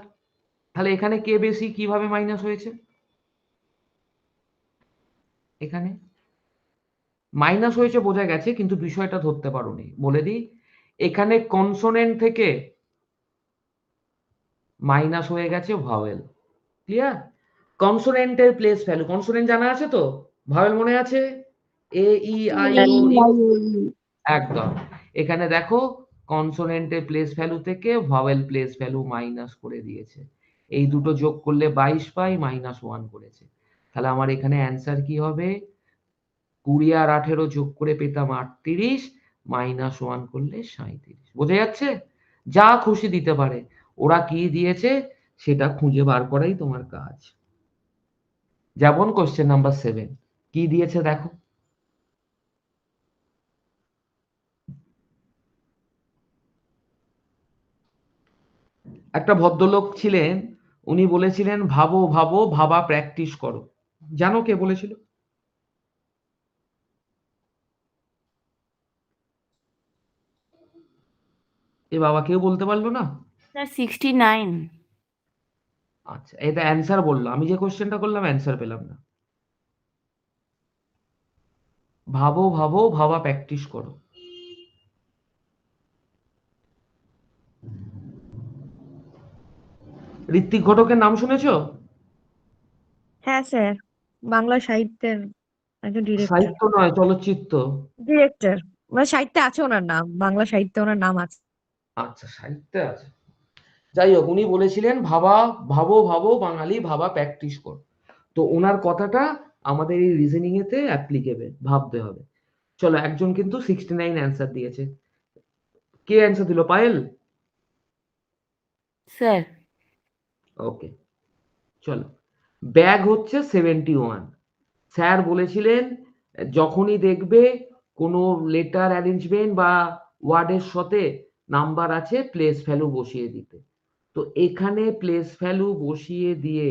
তাহলে এখানে কে বেশি, কিভাবে মাইনাস হয়েছে? এখানে মাইনাস হয়েছে বোঝা গেছে, কিন্তু বিষয়টা ধরতে পারোনি। বলে দিই, এখানে কনসোনেন্ট থেকে মাইনাস হয়ে গেছে ভাওয়েল। ক্লিয়ার? কনসোনেন্টের প্লেস ভ্যালু, কনসোনেন্ট জানা আছে তো? ভাওয়েল মনে আছে? A E I O U. একদম। এখানে দেখো কনসোনেন্টের প্লেস ভ্যালু থেকে ভাওয়েল প্লেস ভ্যালু মাইনাস করে দিয়েছে। এই দুটো যোগ করলে 22 পাই, -1 করেছে। তাহলে আমার এখানে অ্যান্সার কি হবে? 20 আর 18 যোগ করে পেতাম 38, -1 করলে 37। বোঝা যাচ্ছে? যা খুশি দিতে পারে, ওরা কি দিয়েছে সেটা খুঁজে বার করাই তোমার কাজ। যেমন কোশ্চেন নাম্বার 7 কি দিয়েছে দেখো। একটা ভদ্রলোক ছিলেন, উনি বলেছিলেন ভাবো ভাবো ভাবা প্র্যাকটিস করো। জানো কে বলেছিল? এ বাবা, কেউ বলতে পারলো না? স্যার 69। আচ্ছা, এটা অ্যান্সার বললো, আমি যে কোশ্চেনটা করলাম অ্যান্সার পেলাম না। ভাবো ভাবো ভাবা প্র্যাকটিস করো। ঋত্বিক ঘটকের নাম শুনেছো? হ্যাঁ স্যার, বাংলা সাহিত্যের একজন ডিরেক্টর। সাহিত্য নয়, চলচ্চিত্র। ডিরেক্টর মানে সাহিত্যে আছে ওনার নাম, বাংলা সাহিত্যে ওনার নাম আছে। আচ্ছা, সাহিত্যে আছে। যাই হোক, উনি বলেছিলেন ভাবো ভাবো বাঙালি ভাবা প্র্যাকটিস কর। তো ওনার কথাটা আমাদের এই রিজনিং এতে অ্যাপ্লিকেবল, ভাবতে হবে। চলো, একজন কিন্তু 69 অ্যান্সার দিয়েছে। কে অ্যান্সার দিল? পায়েল? স্যার ওকে, চলো। ব্যাগ হচ্ছে 71। স্যার বলেছিলেন যখনই দেখবে কোনো লেটার অ্যারেঞ্জমেন্ট বা ওয়ার্ডের সাথে নাম্বার আছে, প্লেস ভ্যালু বসিয়ে দিতে। তো এখানে প্লেস ভ্যালু বসিয়ে দিয়ে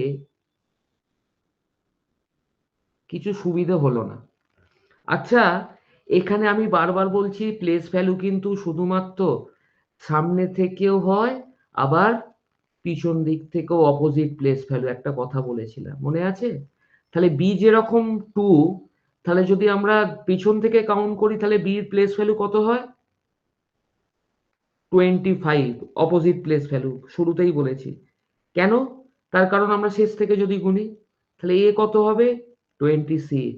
কিছু সুবিধে হলো না। আচ্ছা, এখানে আমি বারবার বলছি প্লেস ভ্যালু কিন্তু শুধুমাত্র সামনে থেকেও হয়, আবার পিছন দিক থেকেও অপোজিট প্লেস ভ্যালু, একটা কথা বলেছিলাম মনে আছে? তাহলে বি যেরকম 2, তাহলে যদি আমরা পিছন থেকে কাউন্ট করি তাহলে বি এর প্লেস ভ্যালু কত হয়? 25। অপোজিট প্লেস ভ্যালু শুরুতেই বলেছি। কেন? তার কারণ আমরা শেষ থেকে যদি গুনি তাহলে এ কত হবে? 26।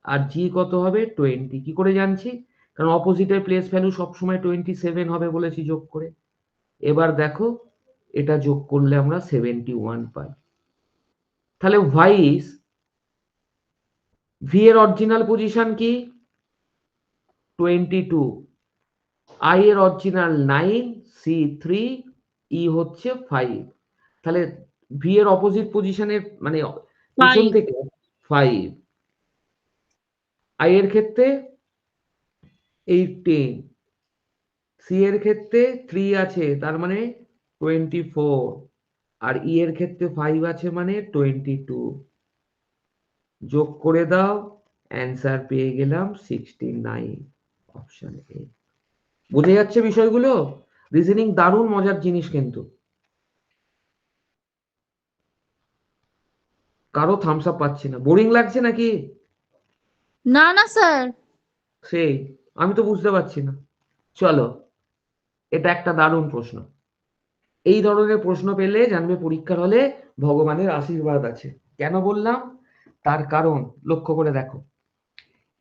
আর জি কত হবে? 20। কি করে জানছি? কারণ অপোজিটের প্লেস ভ্যালু সবসময় 27 হবে বলেছি যোগ করে। এবার দেখো, এটা যোগ করলে আমরা 71 পাই। তাহলে ভাইস ভি এর অরিজিনাল পজিশন কি? 22। আই এর অরিজিনাল 9, সি 3, ই হচ্ছে 5। তাহলে ভি এর অপোজিট পজিশনের মানে পিছন থেকে 5। আই এর ক্ষেত্রে 18, সি এর ক্ষেত্রে 3 আছে তার মানে 24, আর ই এর ক্ষেত্রে 5 আছে মানে 22। যোগ করে দাও, অ্যান্সার পেয়ে গেলাম 69, অপশন এ। বুঝে যাচ্ছে বিষয়গুলো? রিজনিং দারুণ মজার জিনিস কিন্তু। কারো থামস আপ পাচ্ছি না, বোরিং লাগছে নাকি? না না স্যার। সেই, আমি তো বুঝতে পারছি না। চলো, এটা একটা দারুণ প্রশ্ন। এই ধরনের প্রশ্ন পেলে জানবে পরীক্ষার হলে ভগবানের আশীর্বাদ আছে। কেন বললাম? তার কারণ লক্ষ্য করে দেখো,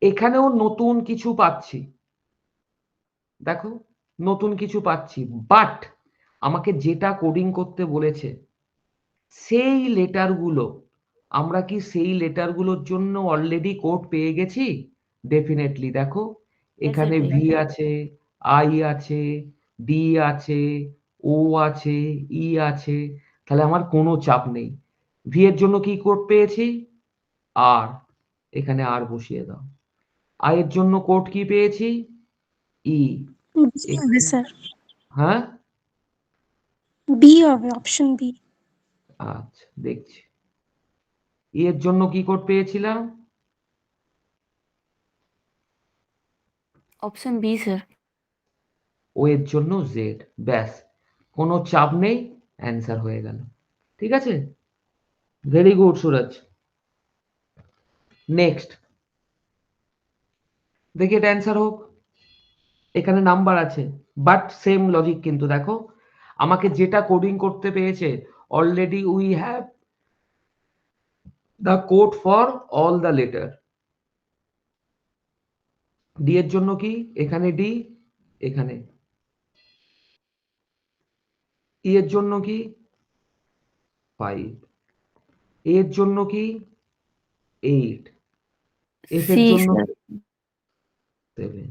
এখানেও নতুন কিছু পাচ্ছি। দেখো, নতুন কিছু পাচ্ছি, বাট আমাকে যেটা কোডিং করতে বলেছে সেই লেটারগুলো, আমরা কি সেই লেটারগুলোর জন্য অলরেডি কোড পেয়ে গেছি? ডেফিনেটলি। দেখো, এখানে ভি আছে, আই আছে, ডি আছে, ও আছে, ই আছে। তাহলে আমার কোনো চাপ নেই। ভি এর জন্য কি কোড পেয়েছি? আর। এখানে আর বসিয়ে দাও। আই এর জন্য কোড কি পেয়েছি? ই। বি হবে স্যার, হ্যাঁ, বি হবে, অপশন বি। আচ্ছা দেখছি। ই এর জন্য কি কোড পেয়েছিলাম? Option B sir. ও এর জন্য জেড। ব্যাস, কোনো চাপ নেই, অ্যান্সার হয়ে গেল। ঠিক আছে, ভেরি গুড সুরজ। নেক্সট দেখি এটা অ্যান্সার হোক। এখানে নাম্বার আছে বাট সেম লজিক, কিন্তু দেখো আমাকে যেটা কোডিং করতে পেয়েছে, already we have the code for all the letter. D এর জন্য কি? এখানে ডি, এখানে ই এর জন্য কি? 5। এর জন্য কি? 8। এফ এর সি জন্য স্যার। 7।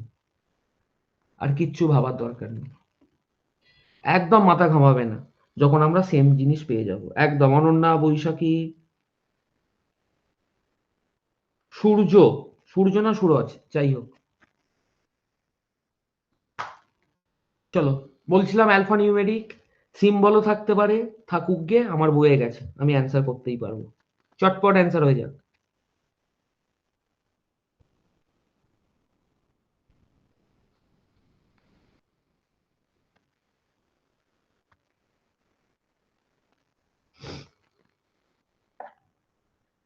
আর কিচ্ছু ভাবার দরকার নেই, একদম মাথা ঘামাবে না যখন আমরা সেম জিনিস পেয়ে যাব। একদম অনন্যা, বৈশাখী, সূর্য, সূর্য না সুরজ, যাই হোক। চলো, বলছিলাম অ্যালফা নিউমেরিক সিম্বলও থাকতে পারে, থাকুক গে, আমার বয়ে গেছে, আমি অ্যান্সার করতেই পারবো। চটপট অ্যান্সার হয়ে যাক।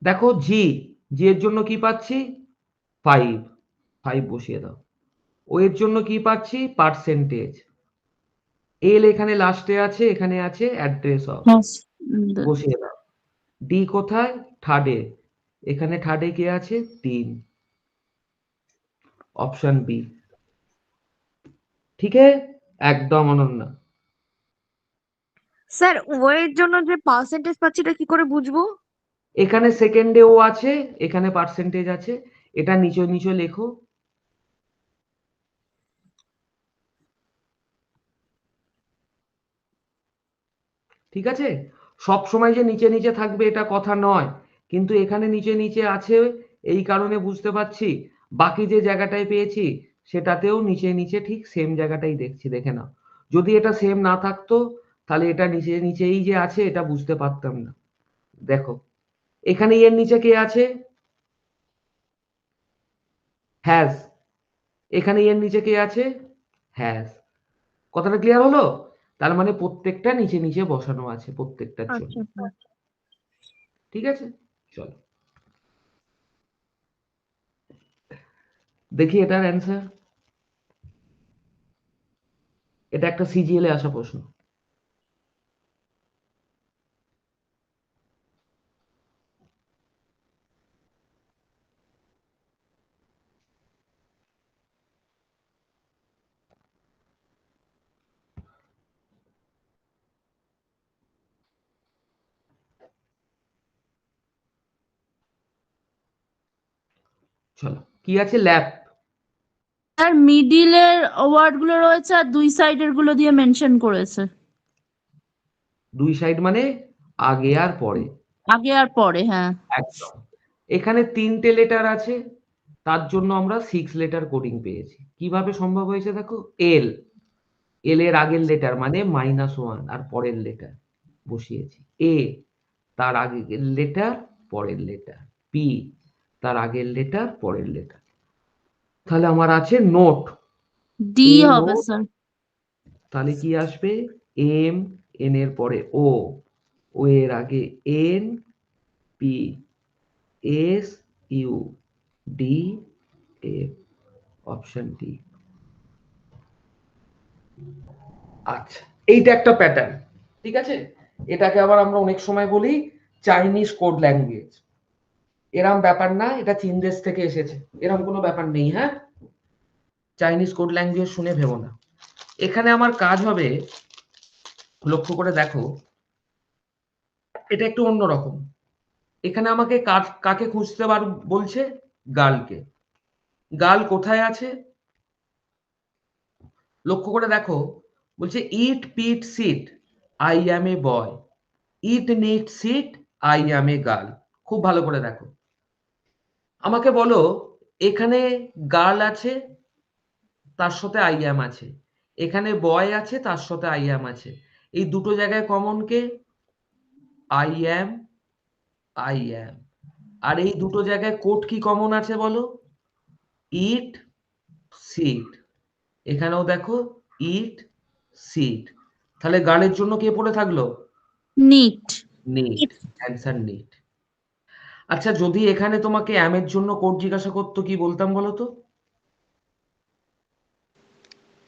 দেখো জি, জি এর জন্য কি পাচ্ছি? 5। 5 বসিয়ে দাও। ও এর জন্য কি পাচ্ছি? পার্সেন্টেজ। এল এখানে লাস্টে আছে, এখানে আছে অ্যাড্রেস অফ, বসিয়ে দাও। ডি কোথায়? থার্ডে, এখানে থার্ডে কি আছে? 3। Option B. ঠিক আছে, একদম অনন্যা। স্যার ও এর জন্য যে পার্সেন্টেজ পাচ্ছি এটা কি করে বুঝবো? এখানে সেকেন্ডে ও আছে, এখানে পার্সেন্টেজ আছে, এটা নিচে নিচে লেখো। ঠিক আছে, সব সময় যে নিচে নিচে থাকবে এটা কথা নয়, কিন্তু এখানে নিচে নিচে আছে এই কারণে বুঝতে পারছি। বাকি যে জায়গাটায় পেয়েছি সেটাতেও নিচে নিচে ঠিক সেম জায়গাটাই দেখছি, দেখে নাও। যদি এটা সেম না থাকতো তাহলে এটা নিচে নিচেই যে আছে এটা বুঝতে পারতাম না। দেখো এখানে এর নিচে কে আছে? হ্যাজ। এখানে এর নিচে কে আছে? হ্যাজ। কথাটা ক্লিয়ার হলো? তার মানে প্রত্যেকটা নিচে নিচে বসানো আছে প্রত্যেকটার জন্য। আচ্ছা স্যার। ঠিক আছে, চলো দেখি এটার অ্যান্সার। এটা একটা সিজিএল এ আসা প্রশ্ন। চলো, কি আছে? ল্যাব। স্যার মিডিলের ওয়ার্ড গুলো রয়েছে আর দুই সাইডের গুলো দিয়ে মেনশন করেছে। দুই সাইড মানে আগে আর পরে। আগে আর পরে, হ্যাঁ। একদম। এখানে 3টে লেটার আছে, তার জন্য আমরা 6 লেটার কোডিং পেয়েছি। কিভাবে সম্ভব হয়েছে দেখো। এল, এল এর আগের লেটার মানে -1 আর পরের লেটার বসিয়েছি। এ তার আগের লেটার পরের লেটার, পি তার আগের লেটার পরের লেটার। তাহলে আমার আছে নোট। ডি এ হবে নোট, স্যার। তাহলে কি আসবে? এম, এন এর পরে ও, ও এর আগে N, P, S, U, D, F. Option D. আচ্ছা, এইটা একটা প্যাটার্ন। ঠিক আছে, এটাকে আবার আমরা অনেক সময় বলি চাইনিজ কোড ল্যাঙ্গুয়েজ। এরম ব্যাপার না, এটা চীন দেশ থেকে এসেছে, এরকম কোনো ব্যাপার নেই। হ্যাঁ, চাইনিজ কোড ল্যাঙ্গুয়েজ শুনে ভেবো না। এখানে আমার কাজ হবে, লক্ষ্য করে দেখো, এটা একটু অন্যরকম। এখানে আমাকে কাকে খুঁজতে বলছে? গার্লকে। গার্ল কোথায় আছে? লক্ষ্য করে দেখো, বলছে it pit sit, I am a boy. It nit sit, I am a girl. খুব ভালো করে দেখো, আমাকে বলো, এখানে গার্ল আছে, তার সাথে আই অ্যাম আছে, এখানে বয় আছে, তার সাথে আই অ্যাম আছে, এই দুটো জায়গায় কমন কে? I am, I am. আর এই দুটো জায়গায় কোড কি কমন আছে বলো? It, sit. এখানেও দেখো ইট, সিট। তাহলে গার্লের জন্য কে পড়ে থাকলো? নিট। নিট। অ্যান্সার নিট। আচ্ছা, যদি এখানে তোমাকে অ্যামের জন্য কোড জিজ্ঞাসা করতো, কি বলতাম বলো তো?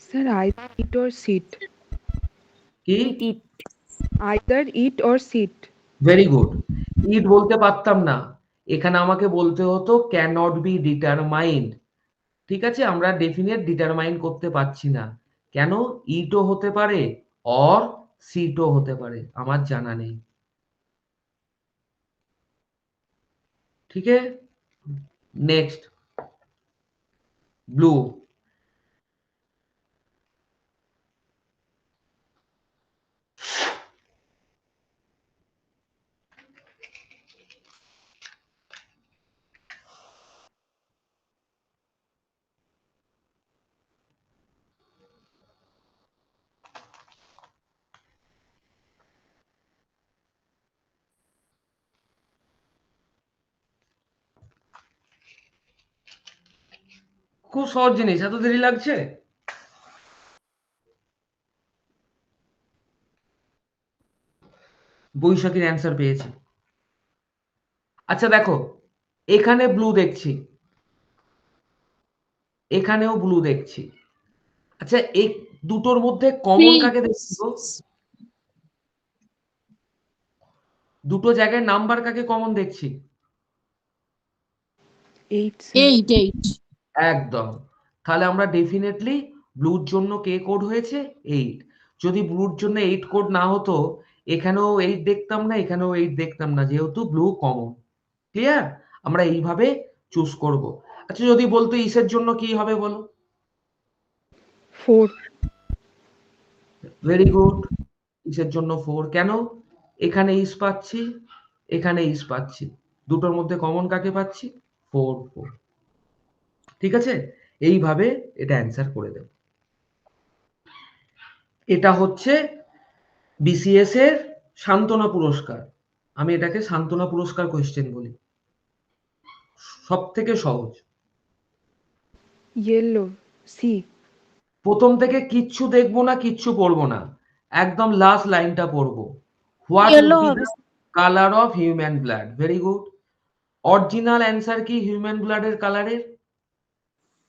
স্যার ইট অর সিট, কি? Either it or sit. Very good. It বলতে পারতাম না, এখানে আমাকে বলতে হতো ক্যান নট বি ডিটারমাইন্ড। ঠিক আছে, আমরা ডেফিনেট ডিটারমাইন করতে পারছি না। কেন? ইটও হতে পারে অর সিটও হতে পারে, আমার জানা নেই। ঠিক আছে, নেক্সট ব্লু। খুব সহজ জিনিস, এত দেরি লাগছে? বৈশাখীর অ্যান্সার পেয়েছি। আচ্ছা দেখো, এখানে ব্লু দেখছি, এখানেও ব্লু দেখছি। আচ্ছা, এই দুটোর মধ্যে কমন কাকে দেখছি গো? দুটো জায়গায় নাম্বার কাকে কমন দেখছি? 8 স্যার। 8 একদম। তাহলে আমরা ডেফিনেটলি ব্লুর জন্য কে কোড হয়েছে? 8। যদি ব্লুর জন্য 8 কোড না হতো, এখানেও 8 দেখতাম না, এখানেও 8 দেখতাম না, যেহেতু ব্লু কমন। ক্লিয়ার? আমরা এইভাবে চুজ করব। আচ্ছা, যদি বলতো ইসের জন্য কি হবে বলো? 4। Very good. ইসের জন্য 4। কেন? এখানে ইস পাচ্ছি, এখানে ইস পাচ্ছি, দুটোর মধ্যে কমন কাকে পাচ্ছি? 4 4। ঠিক আছে, এইভাবে এটা অ্যান্সার করে দেব। এটা হচ্ছে বিসিএস এর সান্ত্বনা পুরস্কার। আমি এটাকে সান্ত্বনা পুরস্কার কোয়েশ্চেন বলি, সব থেকে সহজ। Yellow, C. প্রথম থেকে কিচ্ছু দেখবো না, কিচ্ছু পড়বো না, একদম লাস্ট লাইনটা পড়বো। হোয়াট উড Yellow বি হবে। The colour of human blood? Very good. Original answer কি হিউম্যান ব্লাডের কালারের?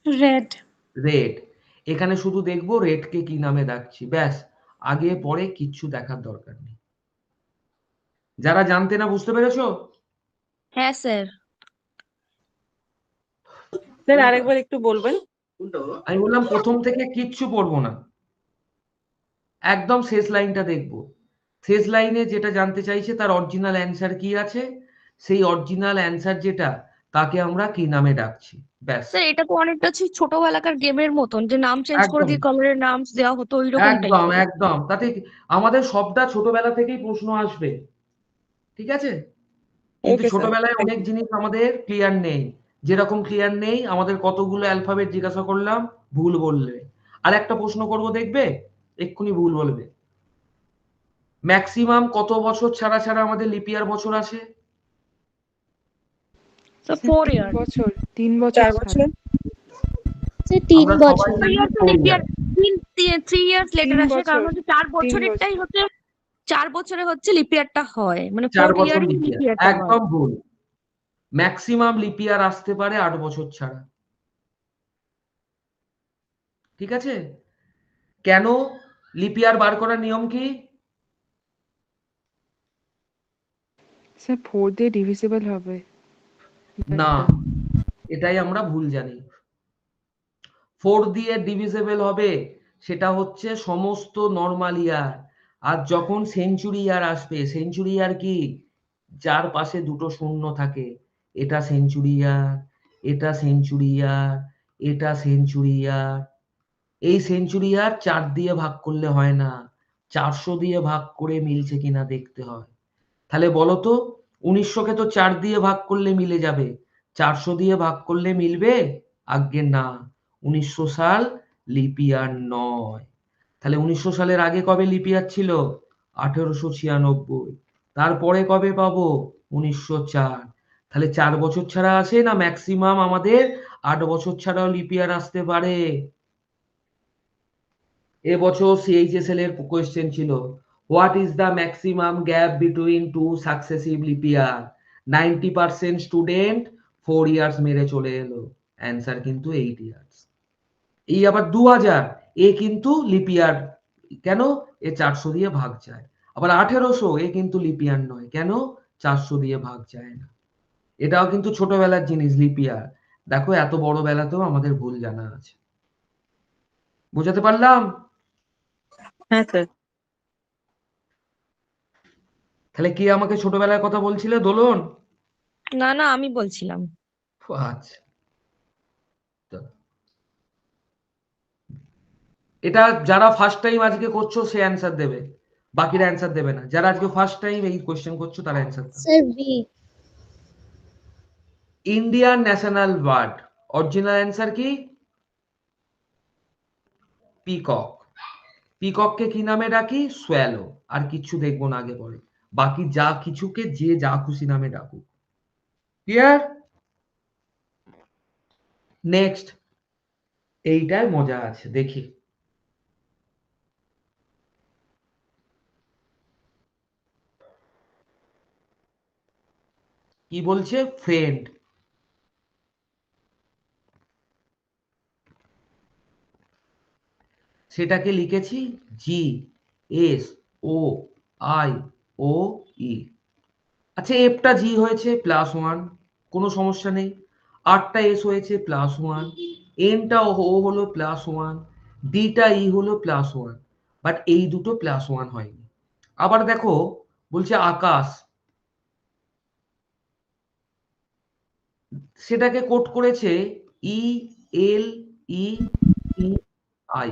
রেড। রেড। এখানে শুধু দেখবো রেডকে কি নামে ডাকছি, ব্যাস। আগে পরে কিচ্ছু দেখার দরকার নেই। যারা জানতে না, বুঝতে পেরেছো? হ্যাঁ স্যার। স্যার আরেকবার একটু বলবেন। আমি বললাম প্রথম থেকে কিচ্ছু পড়বো না, একদম শেষ লাইনটা দেখবো। শেষ লাইনে যেটা জানতে চাইছে তার অরিজিনাল অ্যান্সার কি আছে, সেই অরিজিনাল অ্যান্সার যেটা, তাকে আমরা কি নামে ডাকছি, ব্যাস। স্যার এটা তো অনেকটা ছোটবেলাকার গেমের মতন, যে নাম চেঞ্জ করে একদম দিয়ে কালারের নাম দেওয়া হতো ওই রকম একদম টাইপের। একদম। তাতে আমাদের সবটা ছোটবেলা থেকেই প্রশ্ন আসবে, ঠিক আছে? কিন্তু ওকে স্যার, ছোটবেলায় থ্যাংক অনেক ইউ। জিনিস আমাদের ক্লিয়ার নেই। যেরকম ক্লিয়ার নেই আমাদের কতগুলো অ্যালফাবেট জিজ্ঞাসা করলাম, ভুল বললে। আর একটা প্রশ্ন করব, দেখবে এক্ষুনি ভুল বলবে। ম্যাক্সিমাম কত বছর ছাড়া ছাড়া আমাদের লিপিয়ার বছর আসে? স্যার স্যার 4 3 ইয়ার। বছর, 3 বছর 4 ছাড়া। বছর। সে 3 আমরা সবাই বছর। জানি 3 4 ইয়ার ইয়ার। তো লিপিয়ার 3 ইয়ার্স লেটার 3 আসে, কারণ বছর, হচ্ছে 4 3 বছরেরটাই বছর। হচ্ছে 4 বছরে হচ্ছে লিপিয়ারটা হয়, মানে 4 4 বছর ইয়ারই লিপিয়ার, লিপিয়ারটা হয়। একদম ভুল। ম্যাক্সিমাম লিপিয়ার আসতে পারে 8 বছর ছাড়া। ঠিক আছে? কেন? লিপিয়ার বার করার নিয়ম কি? স্যার 4 দিয়ে ডিভিজিবল হবে। না, এটাই আমরা ভুল জানি। 4 দিয়ে ডিভিজিবল হবে, সেটা হচ্ছে সমস্ত নর্মাল ইয়ার। আর যখন সেঞ্চুরি ইয়ার আসবে, সেঞ্চুরি ইয়ার কি? যার পাশে দুটো শূন্য থাকে, এটা সেঞ্চুরি ইয়ার, এটা সেঞ্চুরি ইয়ার, এটা সেঞ্চুরি ইয়ার। এই সেঞ্চুরি ইয়ার 4 দিয়ে ভাগ করলে হয় না, 400 দিয়ে ভাগ করে মিলছে কিনা দেখতে হয়। তাহলে বলো তো, 1900 কে তো 4 দিয়ে ভাগ করলে মিলে যাবে, 400 দিয়ে ভাগ করলে মিলবে? আজ্ঞে না, 1900 সাল লিপ ইয়ার নয়। তাহলে 1900 সালের আগে কবে লিপ ইয়ার ছিল? 1896। তারপরে কবে পাবো? 1904। তাহলে 4 বছর ছাড়া আসে না, ম্যাক্সিমাম আমাদের 8 বছর ছাড়াও লিপ ইয়ার আসতে পারে। এবছর CHSL এর কোয়েশ্চেন ছিল, what is the maximum gap between two successive leap year? 90% student 4 years মেরে চলে এলো, অ্যান্সার কিন্তু 8 ইয়ার্স। এই আবার 2000, এ কিন্তু লিপ ইয়ার, কেন? এ 400 দিয়ে ভাগ যায়। আবার 1800, এ কিন্তু লিপ ইয়ার নয়, কেন? 400 দিয়ে ভাগ যায় না। এটাও কিন্তু ছোটবেলার জিনিস, লিপ ইয়ার। দেখো এত বড় বেলাতেও আমাদের ভুল জানা আছে। বুঝাতে পারলাম? হ্যাঁ স্যার। তাহলে কে আমাকে ছোটবেলার কথা বলছিলে? দোলন? না না, আমি বলছিলাম। আচ্ছা, এটা যারা ফার্স্ট টাইম আজকে করছো সে অ্যান্সার দেবে, বাকিরা অ্যান্সার দেবে না। যারা আজকে ফার্স্ট টাইম এই কোশ্চেন করছো তারা অ্যান্সার দেবে। Sir B. Indian national bird, original answer কি? পিকক। পিকককে কি নামে ডাকি? সোয়ালো। আর কিছু দেখবো না আগে পরে, বাকি যা কিছুকে যে যা খুশি নামে ডাকুক। ক্লিয়ার? নেক্সট, এইটার মজা আছে, দেখি। কি বলছে? ফ্রেন্ড। সেটাকে লিখেছি GSOI আচ্ছা, এফটা জি হয়েছে +1, কোনো সমস্যা নেই। 8টা এস হয়েছে +1, এনটা ও হলো +1, ডিটা ই হলো +1, বাট এই দুটো +1 হয়নি। আবার দেখো বলছে আকাশ, সেটাকে কোড করেছে ELEI।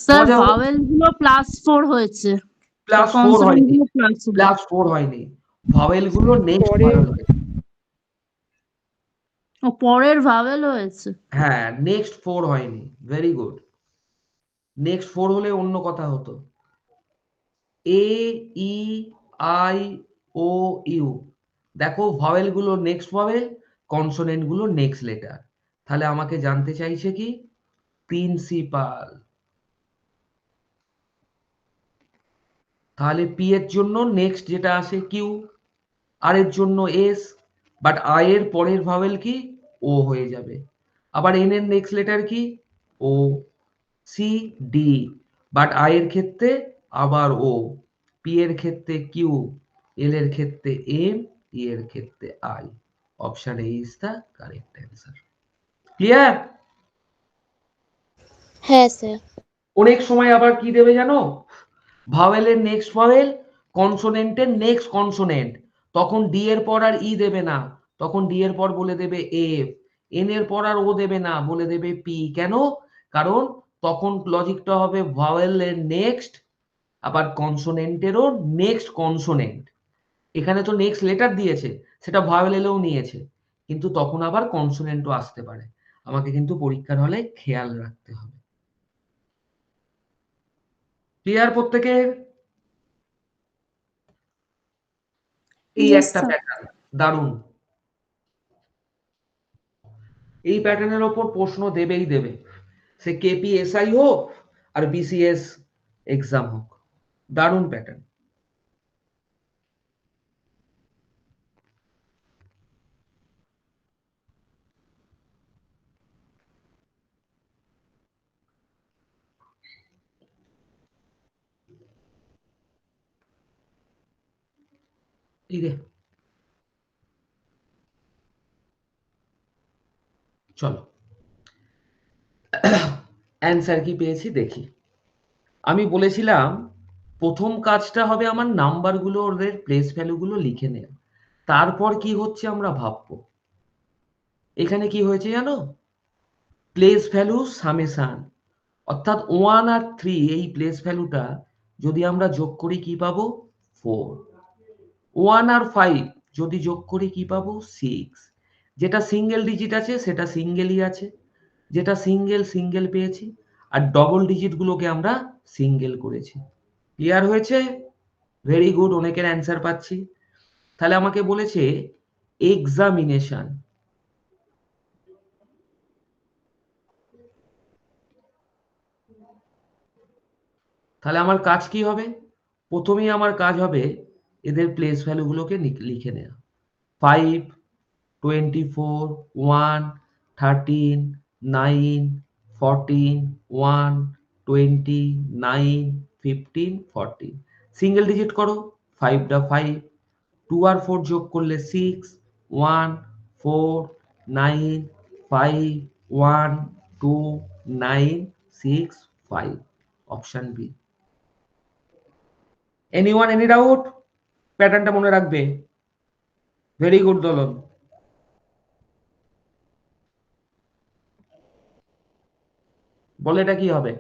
স্যার মজা হলো? ভাওয়েল গুলো +4 হয়েছে, +4 কনসোনেন্ট হয়নি, গুলো +1। +4 হয়নি, ভাওয়েল গুলো নেক্সট পরে ভাওয়েল হয়েছে। ও পরের ভাওয়েল হয়েছে। হ্যাঁ, নেক্সট 4 হয়নি। Very good. নেক্সট 4 হলে অন্য কথা হতো। AEIOU, দেখো ভাওয়েল গুলো নেক্সট ভাওয়েল, কনসোনেন্ট গুলো নেক্সট লেটার। তাহলে আমাকে জানতে চাইছে কি? প্রিন্সিপাল। তাহলে পি এর জন্য নেক্সট যেটা আসে কিউ, আর এর জন্য এস, বাট আই এর পরের ভাওয়েল কি? ও হয়ে যাবে। আবার এন এর নেক্সট লেটার কি? ও। সি ডি, বাট আই এর ক্ষেত্রে আবার ও, পি এর ক্ষেত্রে কিউ, এল এর ক্ষেত্রে এম, ই এর ক্ষেত্রে I. Option A is the correct answer. Clear? হ্যাঁ স্যার। অনেক সময় আবার কি দেবে জানো? ভাওয়েলের নেক্সট ভাওয়েল, কনসোনেন্টের নেক্সট কনসোনেন্ট, তখন ডি এর পর আর ই দেবে না, তখন ডি এর পর বলে দেবে এফ, এন এর পর আর ও দেবে না, বলে দেবে পি। কেন? কারণ তখন লজিকটা হবে ভাওয়েলের নেক্সট, আবার কনসোনেন্টেরও নেক্সট কনসোনেন্ট। এখানে তো নেক্সট লেটার দিয়েছে, সেটা ভাওয়েল এলেও নিয়েছে, কিন্তু তখন আবার কনসোনেন্টও আসতে পারে। আমাকে কিন্তু পরীক্ষার হলে খেয়াল রাখতে হবে। ক্লিয়ার প্রত্যেকের? এই Yes, একটা sir. প্যাটার্ন, দারুণ। এই প্যাটার্নের ওপর প্রশ্ন দেবেই দেবে, সে কেপিএসআই হোক আর বিসিএস এক্সাম হোক। দারুণ প্যাটার্ন। এই রে, চলো অ্যান্সার কি পেয়েছি দেখি। আমি বলেছিলাম প্রথম কাজটা হবে আমার নাম্বারগুলোর প্লেস ভ্যালুগুলো লিখে নেওয়া, তারপর কি হচ্ছে আমরা ভাববো। এখানে কি হয়েছে জানো? প্লেস ভ্যালু সামেশন, অর্থাৎ 1 আর 3 এই প্লেস ভ্যালুটা যদি আমরা যোগ করি কি পাবো? 4। 1 আর 5 যদি যোগ করি কি পাবো? 6। যেটা সিঙ্গেল ডিজিট আছে সেটা সিঙ্গেলই আছে, যেটা সিঙ্গেল পেয়েছি, আর ডবল ডিজিট গুলোকে আমরা সিঙ্গেল করেছি। ক্লিয়ার হয়েছে? ভেরি গুড, অনেকের অ্যান্সার পাচ্ছি। তাহলে আমাকে বলেছে এক্সামিনেশন। তাহলে আমার কাজ কি হবে? প্রথমেই আমার কাজ হবে এদের প্লেস ভ্যালুগুলোকে লিখে নেওয়া। 5, 24, 1, 13, 9, 14, 1, 20, 9, 15, 14। সিঙ্গেল ডিজিট করো, 5টা 5, 2 আর 4 যোগ করলে 6, 1, 4, 9, 5, 1, 2, 9, 6, 5। Option B. Anyone, any doubt? প্যাটার্নটা মনে রাখবে। Very good Dolon. বলে এটা কি হবে?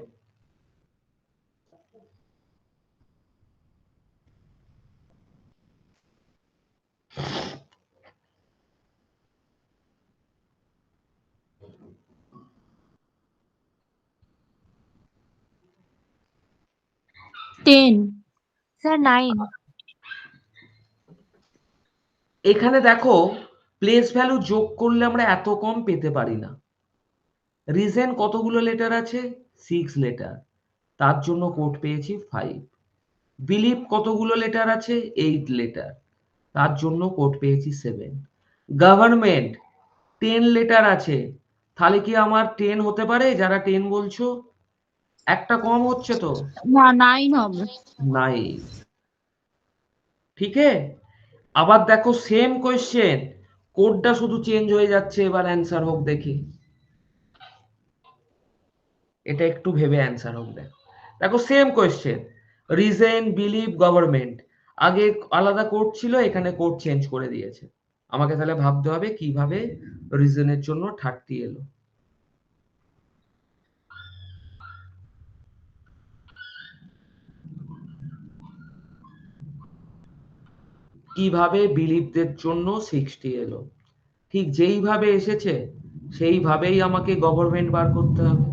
টেন। স্যার 9। এখানে দেখো প্লেস ভ্যালু যোগ করলে আমরা এত কম পেতে পারি না। রিজন কতগুলো লেটার আছে? 6 লেটার, তার জন্য কোড পেয়েছি 5। বিলিভ কতগুলো লেটার আছে? 8 লেটার, তার জন্য কোড পেয়েছি 7। গভর্নমেন্ট 10 লেটার আছে, তাহলে কি আমার 10 হতে পারে? যারা 10 বলছো, একটা কম হচ্ছে তো, না, 9 হবে। 9। ঠিক আছে? আবার দেখো সেম কোয়েশ্চেন, কোডটা শুধু চেঞ্জ হয়ে যাচ্ছে। এবার অ্যান্সার হোক দেখি। এটা একটু ভেবে অ্যান্সার হোক। দেখো same question, reason, believe, government. আগে আলাদা কোড ছিল, এখানে কোড চেঞ্জ করে দিয়েছে। আমাকে তাহলে ভাবতে হবে কিভাবে রিজনের জন্য 30 এলো। কিভাবে বিলিভদের জন্য 60 এলো। ঠিক যেইভাবে এসেছে সেইভাবেই আমাকে গভর্নমেন্ট বার করতে হবে।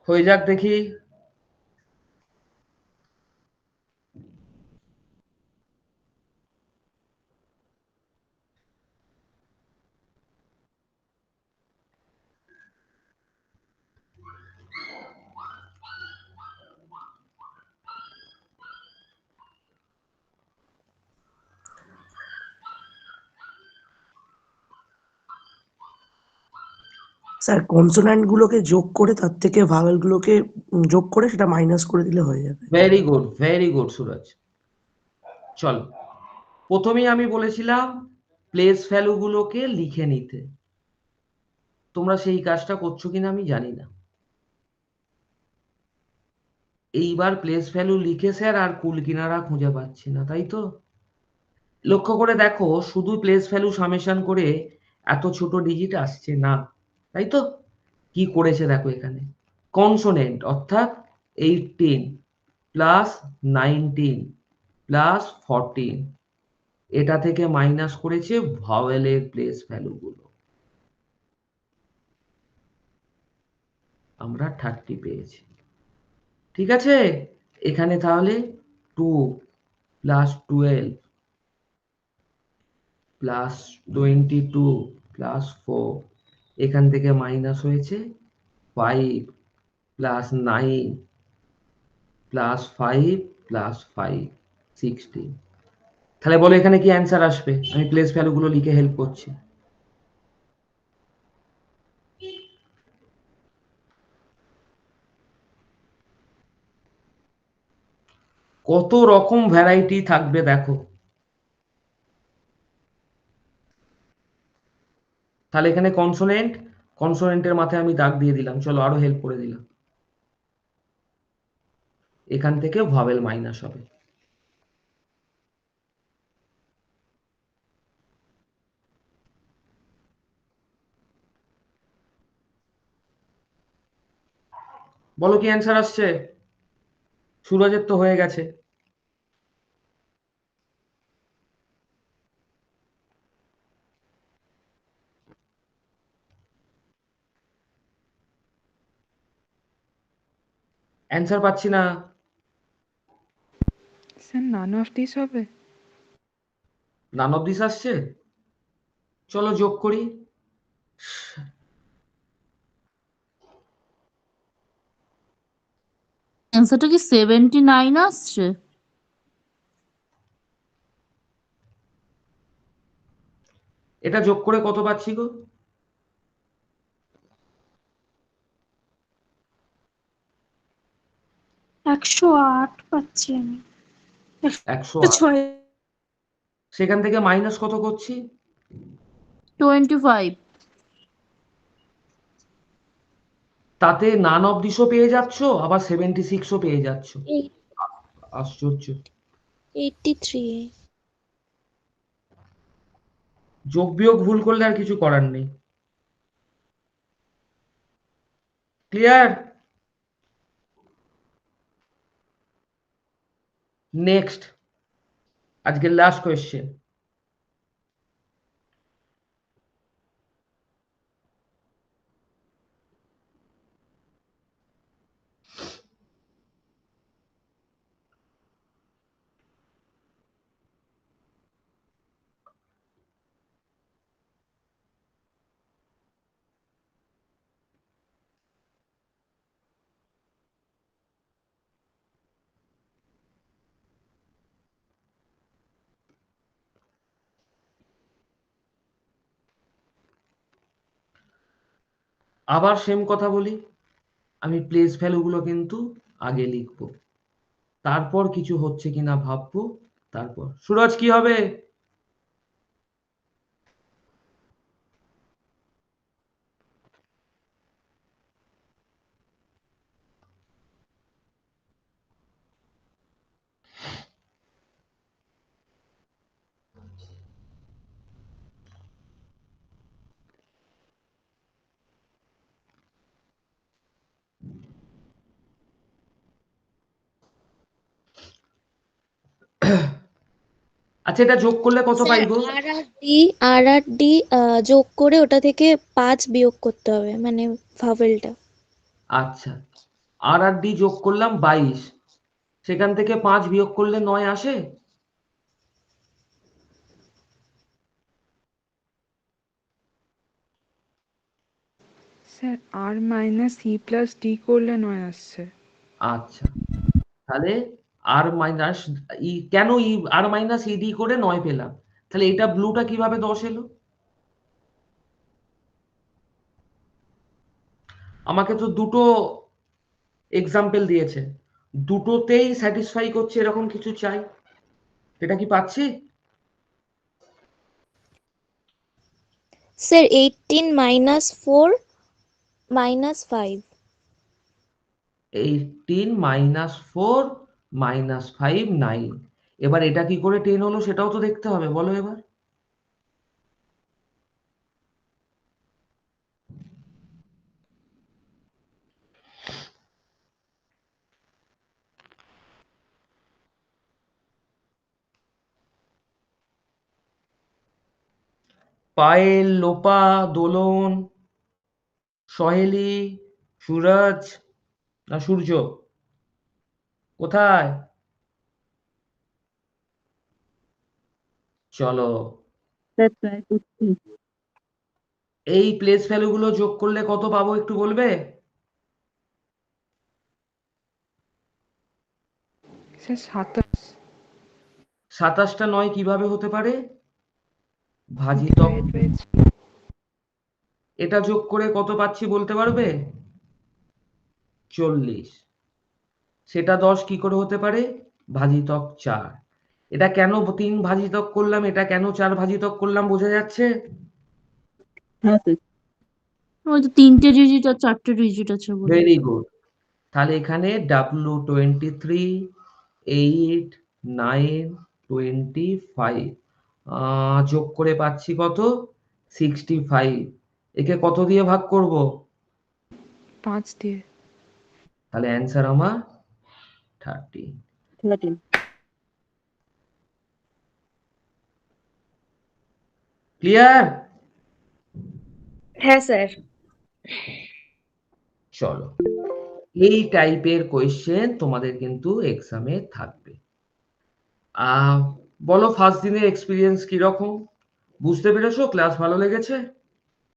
হয়ে যাক দেখি। স্যার কনসোন্যান্ট গুলোকে যোগ করে তার থেকে ভাওয়েল গুলোকে যোগ করে সেটা মাইনাস করে দিলে হয়ে যাবে। Very good Suraj. চলো, প্রথমেই আমি বলেছিলাম প্লেস ভ্যালু গুলোকে লিখে নিতে। তোমরা সেই কাজটা করছো কিনা আমি জানি না। এইবার প্লেস ভ্যালু লিখে স্যার আর কুল কিনারা খুঁজে পাচ্ছি না, তাই তো? লক্ষ্য করে দেখো, শুধু প্লেস ভ্যালু সামেশন করে এত ছোট ডিজিট আসছে না, তাই তো? কি করেছে দেখো এখানে, কনসোনেন্ট অর্থাৎ 18 প্লাস 19 প্লাস 14, এটা থেকে মাইনাস করেছে ভাওয়েলের প্লেস ভ্যালুগুলো। আমরা 30 পেয়েছি। ঠিক আছে? এখানে তাহলে 2 প্লাস 12 প্লাস 22 প্লাস 4, এখান থেকে মাইনাস হয়েছে 5 প্লাস 9 প্লাস 5 প্লাস 5, 16। তাহলে বলো এখানে কি অ্যান্সার আসবে? আমি প্লেস ভ্যালুগুলো লিখে হেল্প করছি। কত রকম ভ্যারাইটি থাকবে দেখো। তাহলে এখানে কনসোনেন্টের মাথায় আমি দাগ দিয়ে দিলাম। চলো আরো হেল্প করে দিলাম। এখান থেকে ভাওয়েল মাইনাস হবে। বলো কি অ্যান্সার আসছে? সুরজের তো হয়ে গেছে। অ্যান্সার পাচ্ছি না। Sir, none of these হবে? নান অফ দিস আসছে, চলো যোগ করি। অ্যান্সারটা কি 79 আসছে? এটা যোগ করে কত পাচ্ছি গো? 108 পাচ্ছি আমি। 108। 6 সেখান থেকে মাইনাস কত করছি? 25। তাতে নান অফ দিসও পেয়ে যাচ্ছ, আবার 76ও পেয়ে যাচ্ছ। আশ্চর্য। 83। যোগ বিয়োগ ভুল করলে আর কিছু করার নেই। ক্লিয়ার? নেক্সট, আজকের লাস্ট কোয়েশ্চেন। আবার সেম কথা বলি, আমি প্লেস ভ্যালুগুলো কিন্তু আগে লিখবো, তারপর কিছু হচ্ছে কিনা ভাববো, তারপর। সুরজ কি হবে? আচ্ছা, এটা যোগ করলে কত স্যার পাইবো? আর আর ডি যোগ করে ওটা থেকে 5 বিয়োগ করতে হবে, মানে ভাওয়েলটা। আচ্ছা, আর আর ডি যোগ করলাম 22, সেখান থেকে 5 বিয়োগ করলে 9 আসে। Sir, R minus E plus D করলে 9 আসছে। আচ্ছা, তাহলে আর মাইনাস ই, কেন ই আর মাইনাস ইডি করে 9 পেলাম? তাহলে এটা ব্লুটা কিভাবে 10 এলো? আমাকে তো দুটো এক্সাম্পল দিয়েছে, দুটোতেই স্যাটিসফাই করছে এরকম কিছু চাই, এটা কি পাচ্ছি? Sir 18 minus 4 minus 5। 18 minus 4 minus 5 9। এবার এটা কি করে 10 হলো সেটাও তো দেখতে হবে, বলো এবার। পায়েল, লোপা, দোলন, সহেলি, সুরজ না সূর্য, কোথায়? চলো, স্যার ট্রাই করছি। এই প্লেস ভ্যালুগুলো যোগ করলে কত পাবো একটু বলবে? স্যার 27। 27টা 9 কিভাবে হতে পারে? ভাজিতক। Divide by 3। এটা যোগ করে কত পাচ্ছি বলতে পারবে? 40। সেটা 10 কি করে হতে পারে? ভাজিতক 4। এটা কেন 3 ভাজিতক করলাম, এটা কেন 4 ভাজিতক করলাম, বোঝা যাচ্ছে? হ্যাঁ স্যার। ওই তো 3টে ডিজিট আর 4টে ডিজিট আছে বলে। Very good. তাহলে এখানে W23 8 9 25 যোগ করে পাচ্ছি কত? 65। একে কত দিয়ে ভাগ করব? 5 দিয়ে। তাহলে অ্যান্সার আমার 13। 13. ক্লিয়ার? হ্যাঁ স্যার। চলো, এই টাইপের কোয়েশ্চেন তোমাদের কিন্তু এক্সামে থাকবে। বলো ফার্স্ট দিনের এক্সপিরিয়েন্স কিরকম? বুঝতে পেরেছো? ক্লাস ভালো লেগেছে?